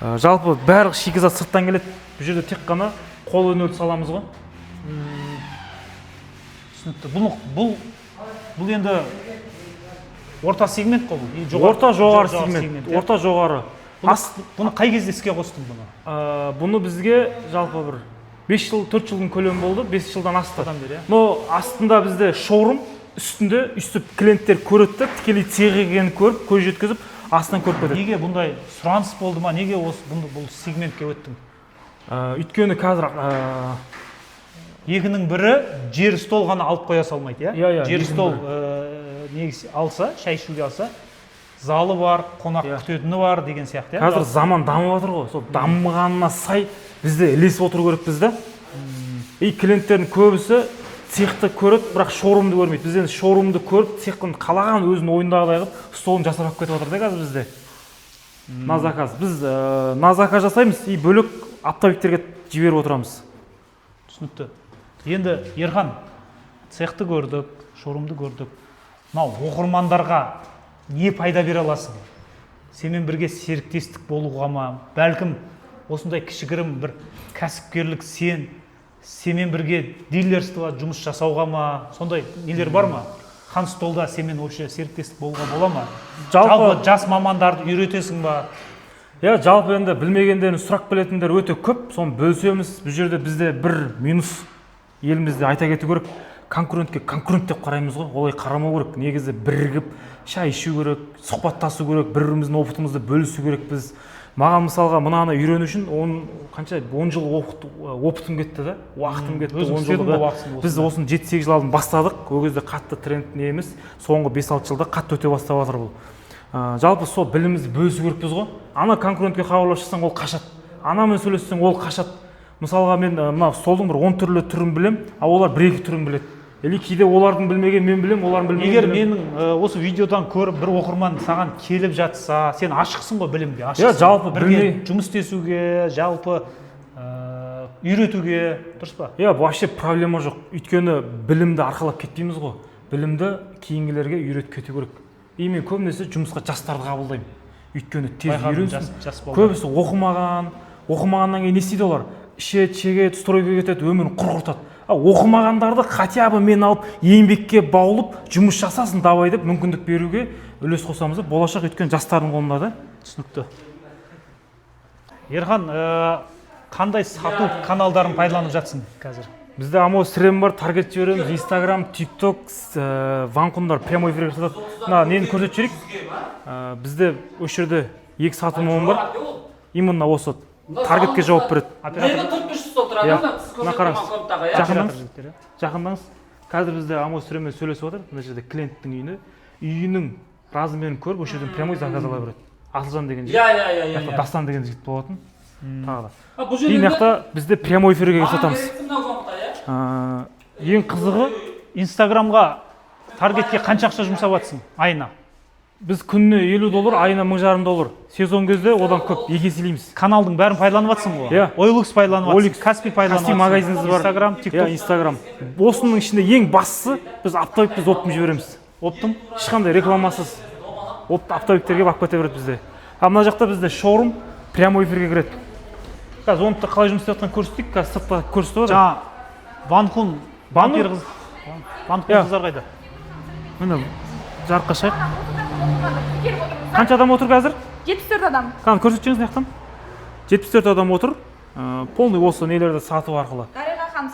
Жалпы барлық шикізат сырттан келеді. Бұл жерде тек қана қол өнерді саламыз ғой. Түсінікті. Бұл енді орта сегмент қой бұл? Орта жоғары сегмент. Орта жоғары. Бұны қай кезде іске қостың бұны? Бұны бізге жалпы бір 5 жыл 4 жылдың көлемі болды, 5 жылдан асты. Но астында бізде шоурум, үстінде үстіп клиенттер көреді, тікелей цехқа келгенін көріп, көз жеткізіп, астынан көріп кетеді. Неге бұндай сұраныс болды ма? Неге бұл сегментке өттің? Өйткені қазір екінің бірі жер стол ғана алып қоя салмайды, иә? Иә, жер стол негізі алса, шай ішуге алса, залы бар, қонақ күтетіні бар деген сияқты. Қазір заман дамып жатыр ғой. Сол дамығанына сай бізде ілесіп отыру керек бізде. Клиенттердің көбісі цехты көреді, бірақ шоурумды көрмейді. Біз енді шоурумды көріп, цехтың қалаған өзінің ойындағыдай қылып, столын жасап кетіп жатыр да қазір бізде. На заказ. Біз на заказ жасаймыз, и бөлек оптовиктерге жіберіп отырамыз. Түсінікті. Енді Ерхан, цехты көрдік, шоурумды көрдік. Мынау оқырмандарға не пайда бере аласың? Сенімен бірге серіктестік болуға ма? Бәлкім осындай кішігірім бір кәсіпкерлік сенімен бірге дилерство жұмыс жасауға ма? Сондай нелер бар ма? Хан столда сенімен вообще серіктестік болуға бола ма? Жалпы жас мамандарды үйретесің ба? Жалпы енді білмегендерін сұрақ білетіндер өте көп, соны бөлісеміз. Бұл жерде бізде бір минус елімізде айта кету керек. Конкурентке конкурент деп қараймыз ғой, олай қарамау керек. Негізі бірігіп шай ішу керек, сұхбаттасу керек, бір-біріміздің опытымызды бөлісу керек. Біз маған мысалға мынаны үйрену үшін 10 жыл опытым кетті да, уақытым кетті. 10 жылда біз осыны 7-8 жыл алдын бастадық. Ол кезде қатты тренд не емес, соңғы 5-6 жылда қатты өте бастап жатыр бұл. Жалпы сол білімімізді бөлісу керекпіз ғой. Ана конкурентке хабарлассаң ол қашады. Анамен сөйлессең ол қашады. Мысалға мен мына столдың бір 10 түрлі түрін білем, а олар 1-2 түрін біледі. Или кейде олардың білмеген мен білем, олардың білмеген. Егер менің осы видеодан көріп бір оқырман саған келіп жатса, сен ашықсың ғой білімге, ашықсың. Жалпы бірге жұмыс істесуге, жалпы үйретуге, дұрыс па? Вообще проблема жоқ. Өйткені білімді арқалап кетпейміз ғой. Білімді кейінгілерге үйретіп кету керек. И мен көбінесе жұмысқа жастарды қабылдаймын. Өйткені тез үйренсін. Көбісі оқымағаннан кейін не істейді олар? Ішеді, шегеді, стройға кетеді, өмірін құрғыртады. Оқымағандарды хотя бы мен алып еңбекке баулып жұмыс жасасын давай деп мүмкіндік беруге үлес қосамыз. Болашақ өткен жастардың қолында да. Түсінікті. Ерхан, қандай сату каналдарын пайдаланып жатсың қазір? Бізде AmoSRM бар, таргет жібереміз, Instagram, TikTok, ванкундар прямой эфирге сатады. Нені көрсетіп жіберейік? Бізде осы жерде 2 сату момын бар. Именно осы таргетке жауап береді. Нені тұртпышсыз отырады? Жақындаңыз. Қазір бізде AmoSRM-мен сөйлесіп отыр. Мына жерде клиенттің үйінің размерін көріп, осы жерден прямой заказ ала береді. Асылжан деген жігіт, Дастан деген жігіт болатын. Тағы да. И мақта бізде прямой эфирге сатамыз. Ең қызығы, Инстаграмға таргетке қанша ақша жұмсап жатсың айына? Біз күніне $50, айына $1050. Сезон кезде одан көп еселейміз. Каналдың бәрін пайдаланып жатсың ғой? OLX пайдаланып жатсың, Каспи пайдаланып жатсың. Магазиніміз бар. Instagram, TikTok. Instagram. Осының ішінде ең бастысы біз оптовикті оптым жібереміз. Оптым? Ешқандай рекламасыз. Оптовиктерге барып кете береді бізде. Мына жақта бізде шоурум прямой эфирге кіреді. Қазір оны қалай жұмыс істеп жатқанын көрсетейік. Қазір сыртта көрсетіп отыр. Ванхун, вампир қыздар қайда? Міне жарыққа шығайық. Қанша адам отыр қазір? 74 адам. Қан көрсетсеңіз мынаяқтан. 74 адам отыр. Полный осы нелерді сату арқылы.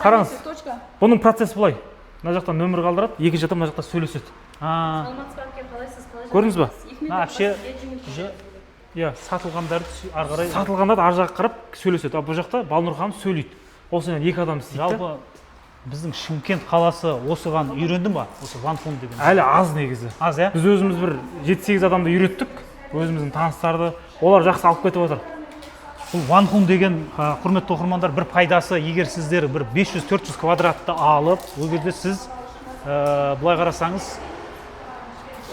Қараңыз. Бұның процесі былай. Мына жақтан нөмір қалдырады, екінші адам мына жақта сөйлеседі. Көрдіңіз ба? Вообще сатылғандарды ары қарай сатылғандарды ар жаққа қарап сөйлеседі. Бұл жақта Балнұр ханым сөйлейді. Осыдан 2 адам істейді. Жалпы біздің Шымкент қаласы осыған үйренді ма? Осы Ванхун деген. Әлі аз негізі. Аз, иә? Біз өзіміз бір 7-8 адамды үйреттік. Өзіміздің таныстарды. Олар жақсы алып кетіп отыр. Бұл Ванхун деген құрметті оқырмандар бір пайдасы, егер сіздер бір 500-400 квадратты алып, ол жерде сіз былай қарасаңыз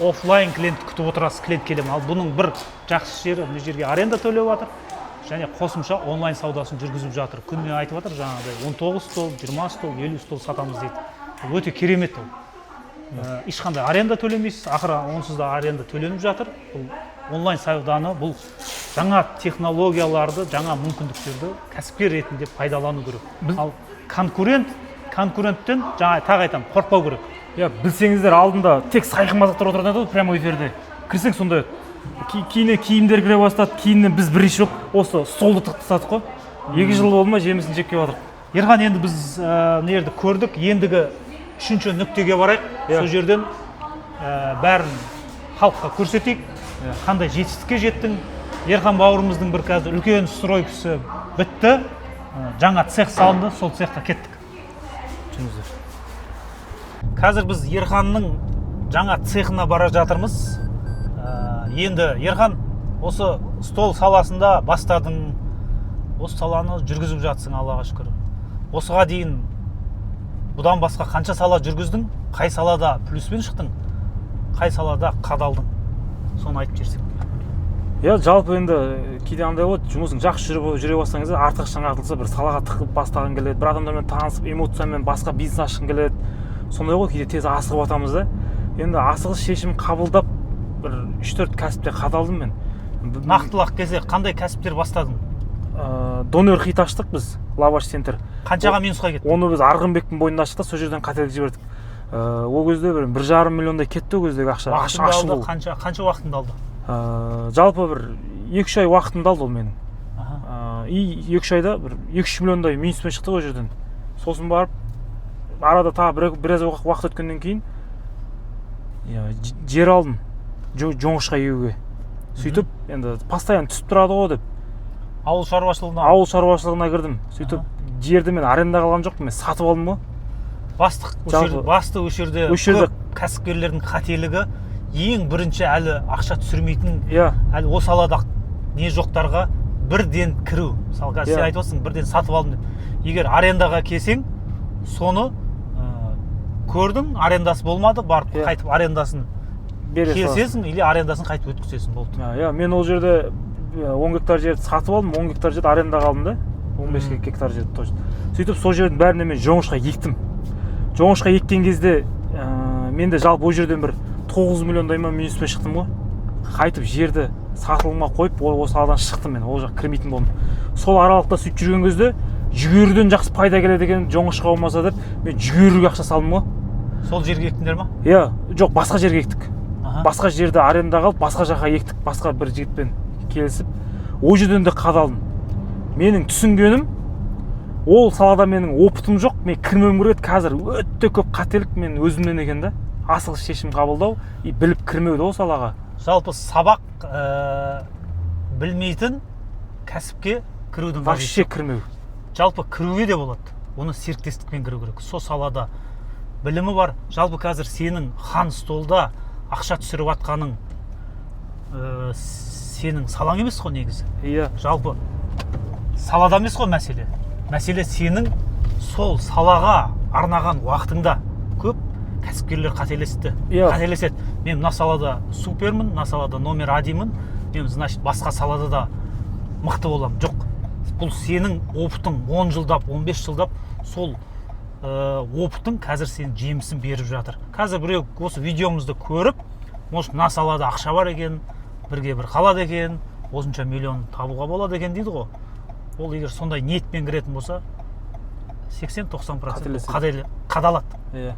офлайн клиент күтіп отырасыз, клиент келемін. Ал бұның бір жақсы жері, мына жерге аренда төлеп жатыр. Және қосымша онлайн саудасын жүргізіп жатыр. Күніне айтып жатыр жаңағыдай 19 стол, 20 стол, 50 стол сатамыз дейді. Бұл өте керемет ол. Ешқандай аренда төлемейсіз, ақыры онсыз да аренда төленіп жатыр. Бұл онлайн сауданы, бұл жаңа технологияларды, жаңа мүмкіндіктерді кәсіпкер ретінде пайдалану керек. Ал конкуренттен жаңа тағы айтамын, қорықпау керек. Білсеңіздер алдында тек сайқымазақтар отырады ғой прямой эфирде. Кірсең сондай кейіннен киімдер кіре бастады, кейіннен біз бірінші жоқ осы столды тықтасадық қой. 2 жыл болды ма жемісін жеп кеп жатырық. Ерхан, енді біз мына жерді көрдік, ендігі 3-ші нүктеге барайық. Сол жерден бәрін халыққа көрсетейік. Қандай жетістікке жеттің? Ерхан бауырымыздың бір қазір үлкен стройкасы бітті. Жаңа цех салынды, сол цехқа кеттік. Қазір біз Ерханның жаңа цехына бара жатырмыз. Енді Ерхан, осы стол саласында бастадың, осы саланы жүргізіп жатсың, Аллаға шүкір. Осыға дейін бұдан басқа қанша сала жүргіздің? Қай салада плюспен шықтың? Қай салада қадалдың? Соны айтып жерсің. Жалпы енді кейде андай болады, жұмысың жақсы жүре бастаған кезде артық жаңартылса бір салаға тығып бастаған келеді, бір адамдармен танысып, эмоциямен басқа бизнес ашқың келеді. Сондай ғой, кейде тез асығып атамыз да. Енді асығыс шешім қабылдап бір 3-4 кәсіпте қадалдым мен. Нақтылақ келсе, қандай кәсіптер бастадың? Донор хит аштық біз, лаваш центр. Қаншаға минусқа кетті? Оны біз Арғынбектің бойында аштық, сол жерден қателік жібердік. Ол кезде бір 1,5 миллиондай кетті ол кездегі ақша. Қанша уақытыңды алды? Жалпы бір 2-3 ай уақытымды алды ол менің. И 2-3 айда бір 2-3 миллиондай минуспен шықты ол жерден. Сосын барып, арада тағы біраз уақыт өткеннен кейін жер алдым жоңышқа егуге. Сөйтіп, енді постоянно түсіп тұрады ғой деп. Ауыл шаруашылығына кірдім. Сөйтіп, жерді мен арендаға алған жоқпын, мен сатып алдым ғой. Басты осы жерде көп кәсіпкерлердің қателігі ең бірінші әлі ақша түсірмейтін, әлі осы салада не жоқтарға бірден кіру. Мысалы, сен айтып отырсың, бірден сатып алдым деп. Егер арендаға келсең, соны көрдің, арендасы болмады, барып қайтып арендасын келсесің, или арендасын қайтып өткізесің болды. Мен ол жерде 10 гектар жерді сатып алдым, 10 гектар жерді арендаға алдым да, 15 гектар жерді точно. Сөйтіп сол жердің бәріне мен жоңышқа ектім. Жоңышқа еккен кезде мен де жалпы ол жерден бір 9 миллиондай ма минуспен шықтым ғой. Қайтып жерді сатылымға қойып, осы саладан шықтым мен, ол жақ кірмейтін болдым. Сол аралықта сөйтіп жүрген кезде жүгеріден жақсы пайда келеді екен, жоңышқа болмаса деп, мен жүгеріге ақша салдым ғой. Сол жерге ектіңдер ма? Жоқ, басқа жерге ектік. Басқа жерді арендаға алып, басқа жаққа ектік, басқа бір жігітпен келісіп, ол жерден де қадалдым. Менің түсінгенім, ол салада менің опытым жоқ, мен кірмеуім керек. Қазір өте көп қателік мен өзімнен екен да. Асығыс шешім қабылдау, біліп кірмеуді ол салаға. Жалпы сабақ білмейтін кәсіпке кірудің вообще кірмеу. Жалпы кіруге де болады. Оны серіктестікпен кіру керек. Сол салада білімі бар. Жалпы қазір сенің хан столда ақша түсіріп атқаның сенің салаң емес қой негізі. Жалпы салада емес қой мәселе. Мәселе сенің сол салаға арнаған уақытыңда. Көп кәсіпкерлер қателеседі. Мен мына салада супермін, мына салада номер 1-мін. Мен, значит, басқа салада да мықты боламын. Жоқ. Бұл сенің опытың 10 жылдап, 15 жылдап сол опытың қазір сенің жемісін беріп жатыр. Қазір біреу осы видеомызды көріп, может, мына салада ақша бар екен, бірге бір қалады екен, осынша миллион табуға болады екен дейді ғой. Ол егер сондай ниетпен кіретін болса, 80-90% қадалады.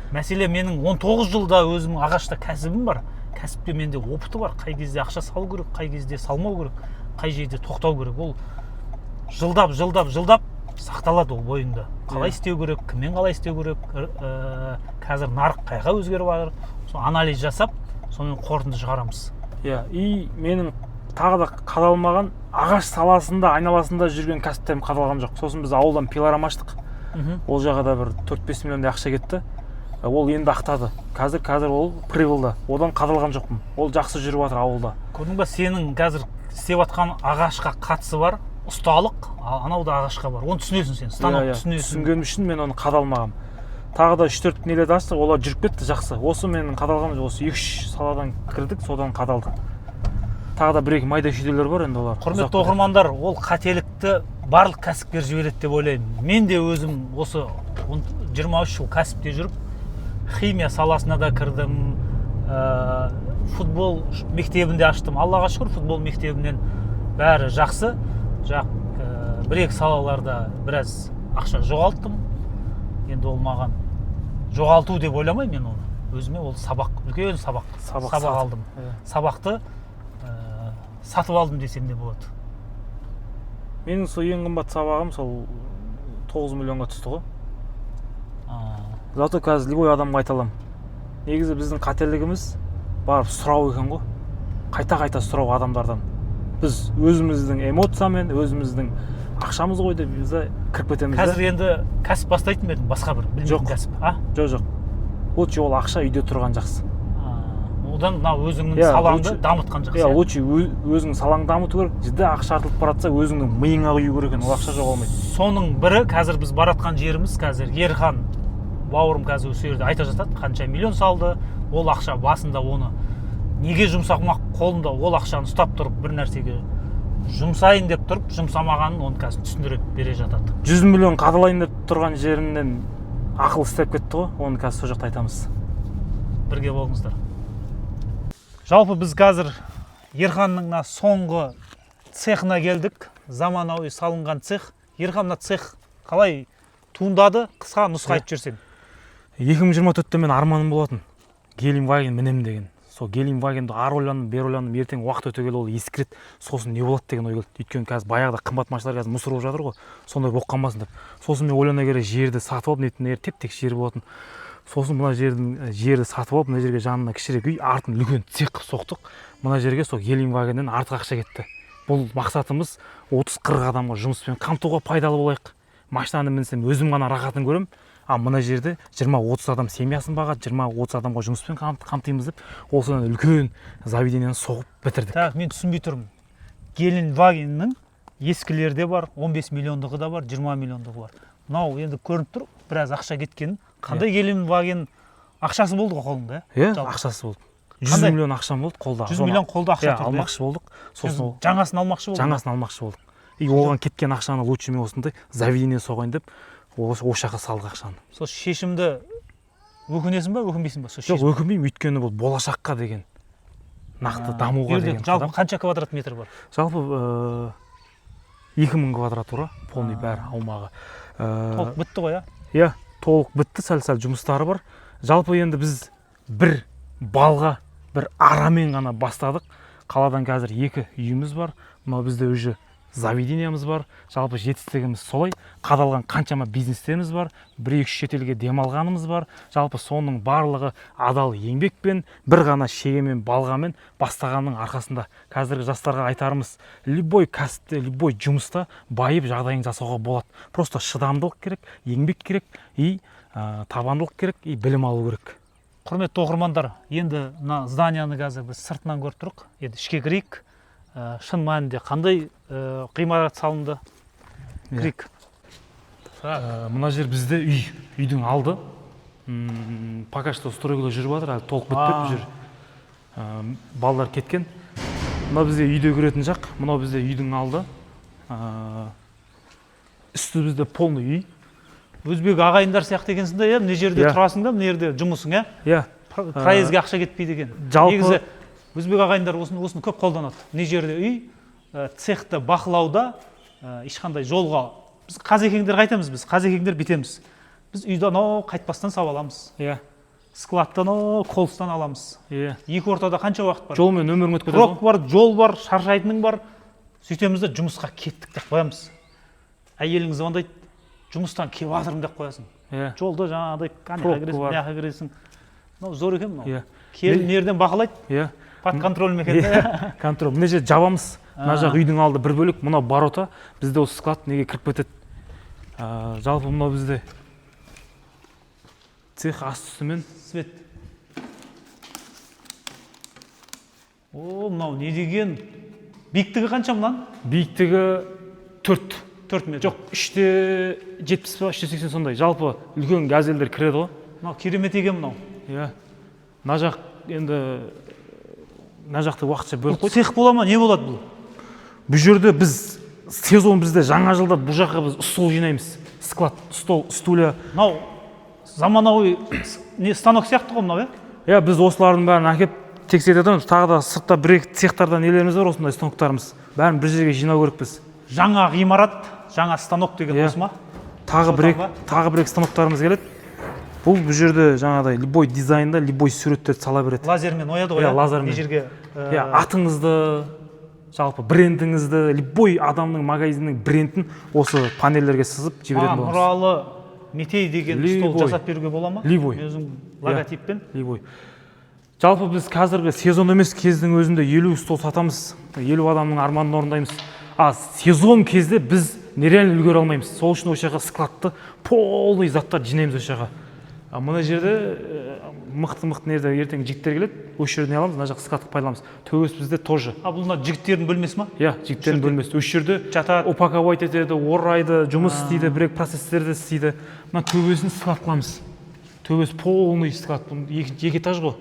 Мәселе менің 19 жылда өзімнің ағашта кәсібім бар. Кәсіпте менде опыты бар. Қай кезде ақша салу керек, қай кезде салмау керек, қай жерде тоқтау керек. Ол жылдап сақталады ол бойында. Қалай істеу керек, кіммен қалай істеу керек, қазір нарық қайға өзгеріп жатыр. Сол анализ жасап, сонымен қорытынды шығарамыз. И менің тағы да қадалмаған ағаш саласында, айналасында жүрген кәсіптерім қадалған жоқ. Сосын біз ауылдан пилорам аштық. Ол жаға да бір 4-5 миллиондай ақша кетті. Ол енді ақтады. Қазір ол прибылда. Одан қадалған жоқпын. Ол жақсы жүріп жатыр ауылда. Көрдің ба, сенің қазір істеп жатқан ағашқа қатысы бар, ұсталық, анауда ағашқа бар. Оны түсінесің сен, станок түсінесің. Түсінгенім үшін мен оны қадалмағам. Тағы да 3-4 нелерді аштық, олар жүріп кетті жақсы. Осы менің қадалғаным осы 2-3 саладан кірдік, содан қадалды. Тағы да 1-2 майда шүйделер бар енді олар. Құрметті оқырмандар, ол қателікті барлық кәсіпкер жібереді деп ойлаймын. Мен де өзім осы 23 жыл кәсіпте жүріп, химия саласына да кірдім, футбол мектебінде аштым. Аллаға шүкір, футбол мектебінен бәрі жақсы. 1-2 салаларда біраз ақша жоғалттым. Енді ол маған жоғалту деп ойламаймын мен оны. Өзіме ол сабақ, үлкен сабақ алдым. Сабақты сатып алдым десем де болады. Менің сол ең қымбат сабағым сол 9 миллионға түсті ғой. Зато қазір любой адамға айта аламын. Негізі біздің қателігіміз барып сұрау екен ғой. Қайта сұрау адамдардан. Біз өзіміздің эмоциямен, өзіміздің ақшамыз ғой деп біз кіріп кетеміз. Қазір енді кәсіп бастайтын ба едің, басқа бір білмейтін кәсіп? Жоқ. Лучше ол ақша үйде тұрған жақсы. Одан өзіңнің салаңды дамытқан жақсы. Лучше өзіңнің салаңды дамыту керек. Жіде ақша артылып баратса, өзіңнің миыңа құю керек екен, ол ақша жоғалмайды. Соның бірі қазір біз баратқан жеріміз, қазір Ерхан бауырым қазір осы жерде айта жатады, қанша миллион салды, ол ақша басында оны неге жұмсамақ, қолында ол ақшаны ұстап тұрып бір нәрсеге жұмсайын деп тұрып, жұмсамағанын оны қазір түсіндіріп бере жатады. 100 миллион қадалайын деп тұрған жерінен ақыл істеп кетті ғой, оны қазір сол жақта айтамыз. Бірге болыңыздар. Жалпы біз қазір Ерханның соңғы цехына келдік. Заманауи салынған цех. Ерхан, цех қалай туындады? Қысқа нұсқа айтып жіберсең. 2024-те мен арманым болатын. Гелендваген мінем деген. Сол Гелендвагенді ар ойланып, бер ойланып, ертең уақыт өте келе ол ескіреді. Сосын не болады деген ой келді. Өйткені қазір баяғыда қымбат машиналар қазір мұсыр болып жатыр ғой. Сондай болып қалмасын деп. Сосын мен ойлана келе жерді сатып алып, нетін теп-тек жер болатын. Сосын мына жерді сатып алып, мына жерге жанына кішірек үй, артын үлкен цех қып соқтық. Мына жерге сол Гелендвагеннен артық ақша кетті. Бұл мақсатымыз 30-40 адамға жұмыспен қамтуға пайдалы болайық. Машинаны мінсем өзім ғана рахатын көрем. Мына жерде 20-30 адам семьясын бағады, 20-30 адамға жұмыспен қамтимыз деп, осыдан үлкен заведениені соғып бітірдік. Так, мен түсінбей тұрмын. Гелендвагеннің ескілерде бар, 15 миллиондығы да бар, 20 миллиондығы бар. Мынау енді көрініп тұр, біраз ақша кеткен. Қандай Гелендваген ақшасы болды ғой қолында? Ақшасы болды. 100 миллион ақшам болды қолда. 100 миллион қолда ақша тұрды. Алмақшы болдық. Сосын жаңасын алмақшы болдық. Жаңасын алмақшы болдық. Оған кеткен ақшаны лучше мен осындай заведение соғайын деп осы жаққа салдық ақшаны. Сол шешімді өкінесің ба, өкінбейсің ба? Жоқ, өкінбеймін, өйткені бұл болашаққа деген, нақты дамуға деген. Жалпы қанша квадрат метр бар? Жалпы 2000 квадратура, полный бәрі аумағы. Толық бітті ғой, Иә, толық бітті, сәл-сәл жұмыстары бар. Жалпы енді біз бір балға, бір арамен ғана бастадық. Қаладан қазір 2 үйіміз бар. Мынау бізде уже заведениямыз бар. Жалпы жетістігіміз солай. Қадалған қаншама бизнестеріміз бар. 1-2 шетелге демалғанымыз бар. Жалпы соның барлығы адал еңбекпен, бір ғана шегемен, балғамен бастағанның арқасында. Қазіргі жастарға айтарымыз, любой кәсіпте, любой жұмыста байып жағдайын жасауға болады. Просто шыдамдылық керек, еңбек керек, табандылық керек, білім алу керек. Құрметті оқырмандар, енді мына зданияны қазір біз сыртынан көріп тұрық. Енді ішке кірейік. Шын мәнінде қандай ғимарат салынды? Кірейік. Мына жер бізде үйдің алды. Пока что стройгілі жүріп жатыр, әлі толық бітпеп жүр. Балдар кеткен. Мына бізде үйде көретін жақ, мына бізде үйдің алды. Үсті бізде полный үй. Өзбек ағайындар сияқты екенсің да, мына жерде тұрасың да, мына жерде жұмысың, проездге ақша кетпейді екен. Негізі өзбек ағайындар осыны көп қолданады. Мына жерде үй, цехты бақылауда, ешқандай жолға біз қазекеңдер қайтамыз, біз қазекеңдер бітеміз. Біз үйді қайтпастан сап аламыз. Складтан қолыстан аламыз. Екі ортада қанша уақыт бар? Жолмен өмірің өтіп кетеді. Прок бар, жол бар, шаршайтының бар. Сөйтеміз де жұмысқа кеттік деп қоямыз. Әйелің звондайды, жұмыстан келіп жатырмын деп қоясың. Жолда жаңағыдай қанша кіресің. Мынау зор екен мынау. Келіп нерден бақылайды? Под контролем екен. Контроль. Мына жерде жабамыз. Мына жақ үйдің алды бір бөлік, мынау барота. Бізде осы склад неге кіріп кетеді. Жалпы мынау бізде цех асты-үстімен. Свет. Мынау не деген? Биіктігі қанша мұнан? Биіктігі 4 метр. Жоқ, 3-те 70 па, 380 сондай. Жалпы үлкен газельдер кіреді ғой. Мынау керемет екен мынау. Мына жақ енді мына жақты уақытша бөліп қойдық. Цех бола ма, не болады бұл? Бұл жерде біз сезон бізде жаңа жылда бұл жаққа біз стол жинаймыз. Склад, стол, стулья. Мынау заманауи станок сияқты ғой мынау, Біз осылардың бәрін әкеп тексереміз. Тағы да сыртта бір-екі цехтарда нелеріміз бар, осындай станоктарымыз. Бәрін бір жерге жинау керек біз. Жаңа ғимарат, жаңа станок деген осы ма? Тағы бір-екі станоктарымыз келеді. Бұл жерде жаңағыдай любой дизайнда, любой суреттерді сала береді. Лазермен ояды ғой, лазермен. Не жерге? Атыңызды, жалпы брендіңізді, любой адамның магазиннің брендін осы панельдерге сызып жіберетін боламыз. Нұралы Метей деген стол жасап беруге бола ма? Любой. Өзің логотиппен? Любой. Жалпы біз қазіргі сезон емес кездің өзінде 50 стол сатамыз, 50 адамның арманын орындаймыз. А сезон кезде біз нереально үлгере алмаймыз. Сол үшін осы жаққа складты полный заттар жинаймыз осы жаққа. Мына жерде мықты нерде ертең жігіттер келеді, осы жерден аламыз, мына жаққа складты пайдаланамыз. Төбесі бізде тоже. Бұл мына жігіттердің бөлмесі ма? Иә, жігіттердің бөлмесі. Осы жерде жатады, упаковать етеді, орайды, жұмыс істейді, бір процесстерді істейді. Мына төбесін склад қыламыз. Төбесі полный склад. Екі этаж ғой.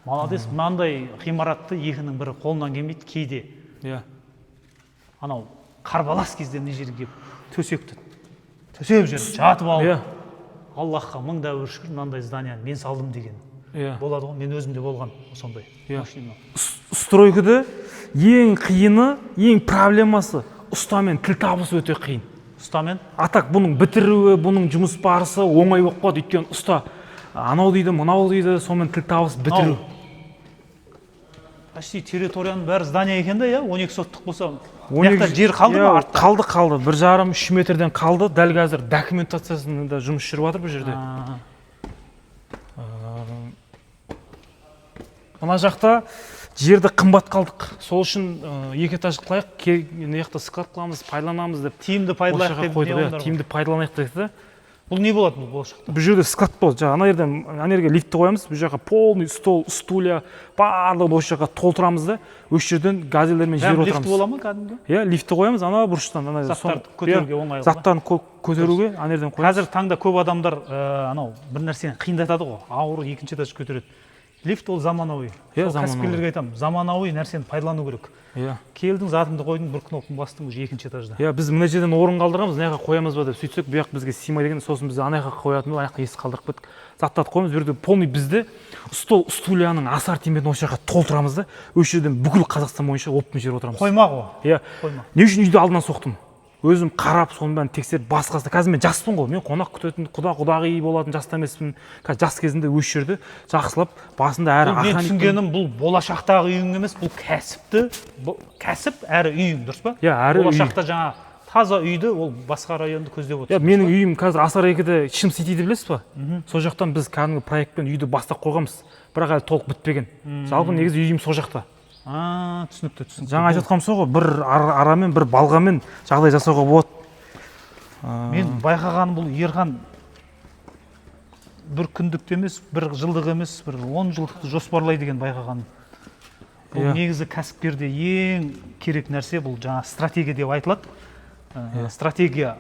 Молодец, мынандай ғимаратты екінің бірі қолынан келмейді кейде. Иә. Анау қарбалас кезде мына жерге төсекті төсеп жүр, жатып алып. Аллахқа мың да шүкір, мынандай зданияны мен салдым деген. Болады ғой, мен өзімде болған сондай. Стройкада ең қиыны, ең проблемасы ұстамен тіл табысу өте қиын. Ұстамен? Атақ бұның бітіруі, бұның жұмыс барысы оңай болып қалады. Өйткені ұста анау дейді, мынау дейді, сонымен тіл табыс бітіру. Почти территорияның бәрі здания екен да, 12 соттық болса, мына жер қалды ма артта? Қалды. 1,5-3 метрден қалды. Дәл қазір документациясында жұмыс жүріп жатыр бұл жерде. Мына жақта жерді қымбат қалдық. Сол үшін 2 этаж қылайық, мына жақта склад қыламыз, пайдаланамыз деп. Тиімді пайдаланайық деп. Тиімді пайдаланайық деді. Бұл не болады бұл болашақта? Бұл жерде склад болады. Ана жерге лифтті қоямыз, бұл жаққа полный стол, стулья, барлығын осы жаққа толтырамыз да, осы жерден газельдермен жіберіп отырамыз. Лифт бола ма кәдімгі? Иә, лифтті қоямыз, ана бұрыштан, заттарды көтеруге оңай. Заттарын көтеруге ана жерден қоямыз. Қазір таңда көп адамдар анау бір нәрсені қиындатады ғой, ауыр екінші этаж көтереді. Лифт ол заманауи. Кәсіпкерлерге айтамын, заманауи нәрсені пайдалану керек. Келдің, затыңды қойдың, бір кнопканы бастың, уже екінші этажда. Біз мына жерден орын қалдырамыз, мына жаққа қоямыз ба деп сөйтсек, бұл жақ бізге сыймайды екен, сосын біз ана жаққа қоятын, ана жаққа есік қалдырып кеттік. Заттарды қоямыз, бұл жерде полный бізде стол, стульяның ассортиментін осы жаққа толтырамыз да, осы жерден бүкіл Қазақстан бойынша оппен жіберіп отырамыз. Қойма ғой. Қойма. Не үшін үйді алдынан соқтым? Өзім қарап, соның бәрін тексеріп, басқасы. Қазір мен жаспын ғой, мен қонақ күтетін, құдағи болатын жаста емеспін. Жас кезінде осы жерде жақсылап, басында әрі охранник. Мен түсінгенім, бұл болашақтағы үйің емес, бұл кәсіп әрі үйің, дұрыс па? Әрі үй. Болашақта жаңа таза үйді, ол басқа районды көздеп отыр. Менің үйім қазір Асар 2-де Шым Ситиді білесіз ба? Сол жақтан біз кәдімгі проектпен үйді бастап қойғанбыз. Бірақ әлі толық бітпеген. Жалпы негізі үйім сол жақта. Түсінікті. Жаңа айтып жатқаным сол ғой, бір арамен, бір балғамен жағдай жасауға болады. Мен байқағаным бұл Ерхан бір күндік емес, бір жылдық емес, бір 10 жылдықты жоспарлайды деген байқағаным. Бұл негізі кәсіпкерде ең керек нәрсе, бұл жаңа стратегия деп айтылады. Стратегия,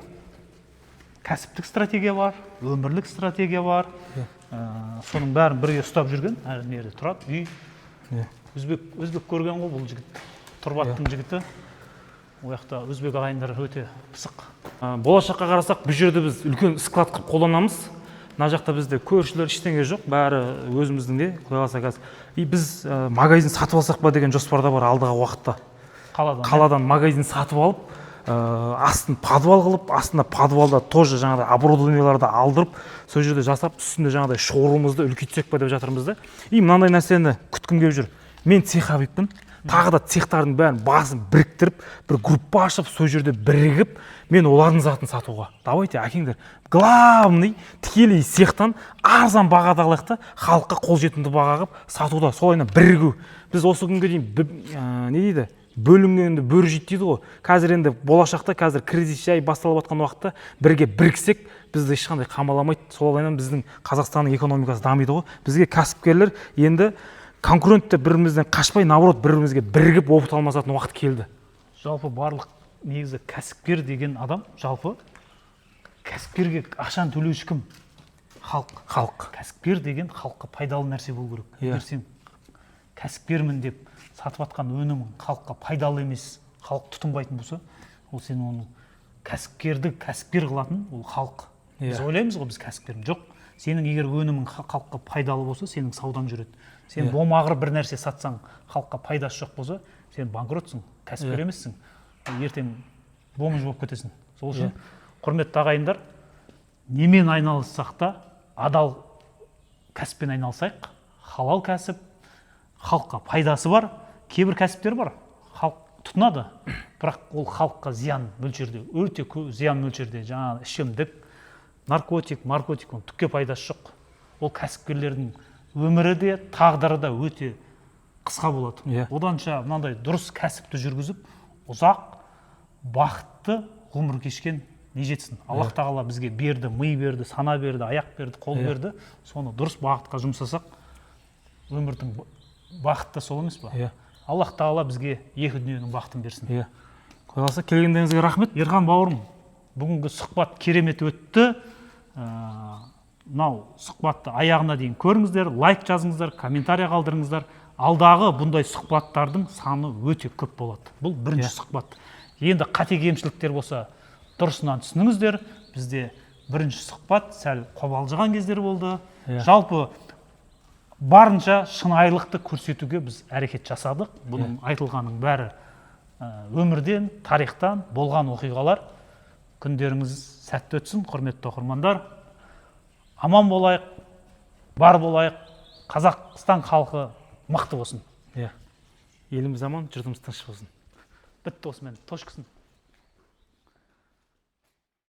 кәсіптік стратегия бар, өмірлік стратегия бар. Соның бәрін бірге ұстап жүрген, әр жерде тұрады, үй. Өзбек көрген ғой бұл жігіт, Тұрбаттың жігіті. Ол жақта өзбек ағайындар өте пысық. Болашаққа қарасақ, бұл жерде біз үлкен склад қылып қолданамыз. Мына жақта бізде көршілер ештеңе жоқ, бәрі өзіміздің де, құдай қаласа қазір. Біз магазин сатып алсақ ба деген жоспарда бар алдағы уақытта. Қаладан магазин сатып алып, астын подвал қылып, астында подвалда тоже жаңағыдай оборудованияларды алдырып, сол жерде жасап, үстінде жаңағыдай шоурумымызды үлкейтсек па деп жатырмыз да. Мынандай нәрсені күткім келіп жүр. Мен цеховикпін, тағы да цехтардың бәрін басын біріктіріп, бір группа ашып, сол жерде бірігіп, мен олардың затын сатуға. Давайте, әкеңдер, главный тікелей цехтан арзан бағада алайық та, халыққа қолжетімді баға қылып сатуда, солайына бірігу. Біз осы күнге дейін не дейді? Бөлінгенді бөрі жейді дейді ғой. Қазір енді болашақта, қазір кризис жай басталып жатқан уақытта бірге біріксек, бізді ешқандай қамаламайды. Солайынан біздің Қазақстанның экономикасы дамиды ғой. Бізге кәсіпкерлер енді конкурентте бірімізден қашпай, наоборот, бірімізге бірігіп опыт алмасатын уақыт келді. Жалпы барлық негізі кәсіпкер деген адам, жалпы кәсіпкерге ақшаны төлеуші кім? Халық. Кәсіпкер деген халыққа пайдалы нәрсе болу керек. Егер сен кәсіпкермін деп сатып жатқан өнімің халыққа пайдалы емес, халық тұтынбайтын болса, ол сен оны кәсіпкерді кәсіпкер қылатын, ол халық. Біз ойлаймыз ғой, біз кәсіпкермін. Жоқ, сенің егер өнімің халыққа пайдалы болса, сенің саудаң жүреді. Сен болмағыр бір нәрсе сатсаң, халыққа пайдасы жоқ болса, сен банкротсың, кәсіпкер емессің. Ертең бомж болып кетесің. Сол үшін, құрметті ағайындар, немен айналыссақ та, адал кәсіппен айналысайық. Халал кәсіп, халыққа пайдасы бар. Кейбір кәсіптер бар, халық тұтынады, бірақ ол халыққа зиян мөлшерде, өте зиян мөлшерде, жаңағы ішімдік, наркотик, оның түкке пайдасы жоқ. Ол кәсіпкерлердің өмірі де, тағдыры да өте қысқа болады. Оданша мынандай дұрыс кәсіпті жүргізіп, ұзақ, бақытты ғұмыр кешкен не жетсін. Аллах тағала бізге берді, ми берді, сана берді, аяқ берді, қол берді. Соны дұрыс бағытқа жұмсасақ, өмірдің бақыты сол емес па? Аллах тағала бізге екі дүниенің бақытын берсін. Құдай қаласа, келгендеріңізге рахмет. Ерхан бауырым, бүгінгі сұхбат керемет өтті. Мынау сұхбатты аяғына дейін көріңіздер, лайк жазыңыздар, комментарий қалдырыңыздар. Алдағы бұндай сұхбаттардың саны өте көп болады. Бұл бірінші сұхбат. Енді қате кемшіліктер болса, дұрысынан түсініңіздер. Бізде бірінші сұхбат сәл қобалжыған кездер болды. Жалпы барынша шынайылықты көрсетуге біз әрекет жасадық. Бұның айтылғанның бәрі өмірден, тарихтан болған оқиғалар. Күндеріңіз сәтті өтсін, құрметті оқырмандар. Аман болайық, бар болайық. Қазақстан халқы мықты болсын. Еліміз аман, жұртымыз тыныш болсын. Бітті осымен, тош кісін.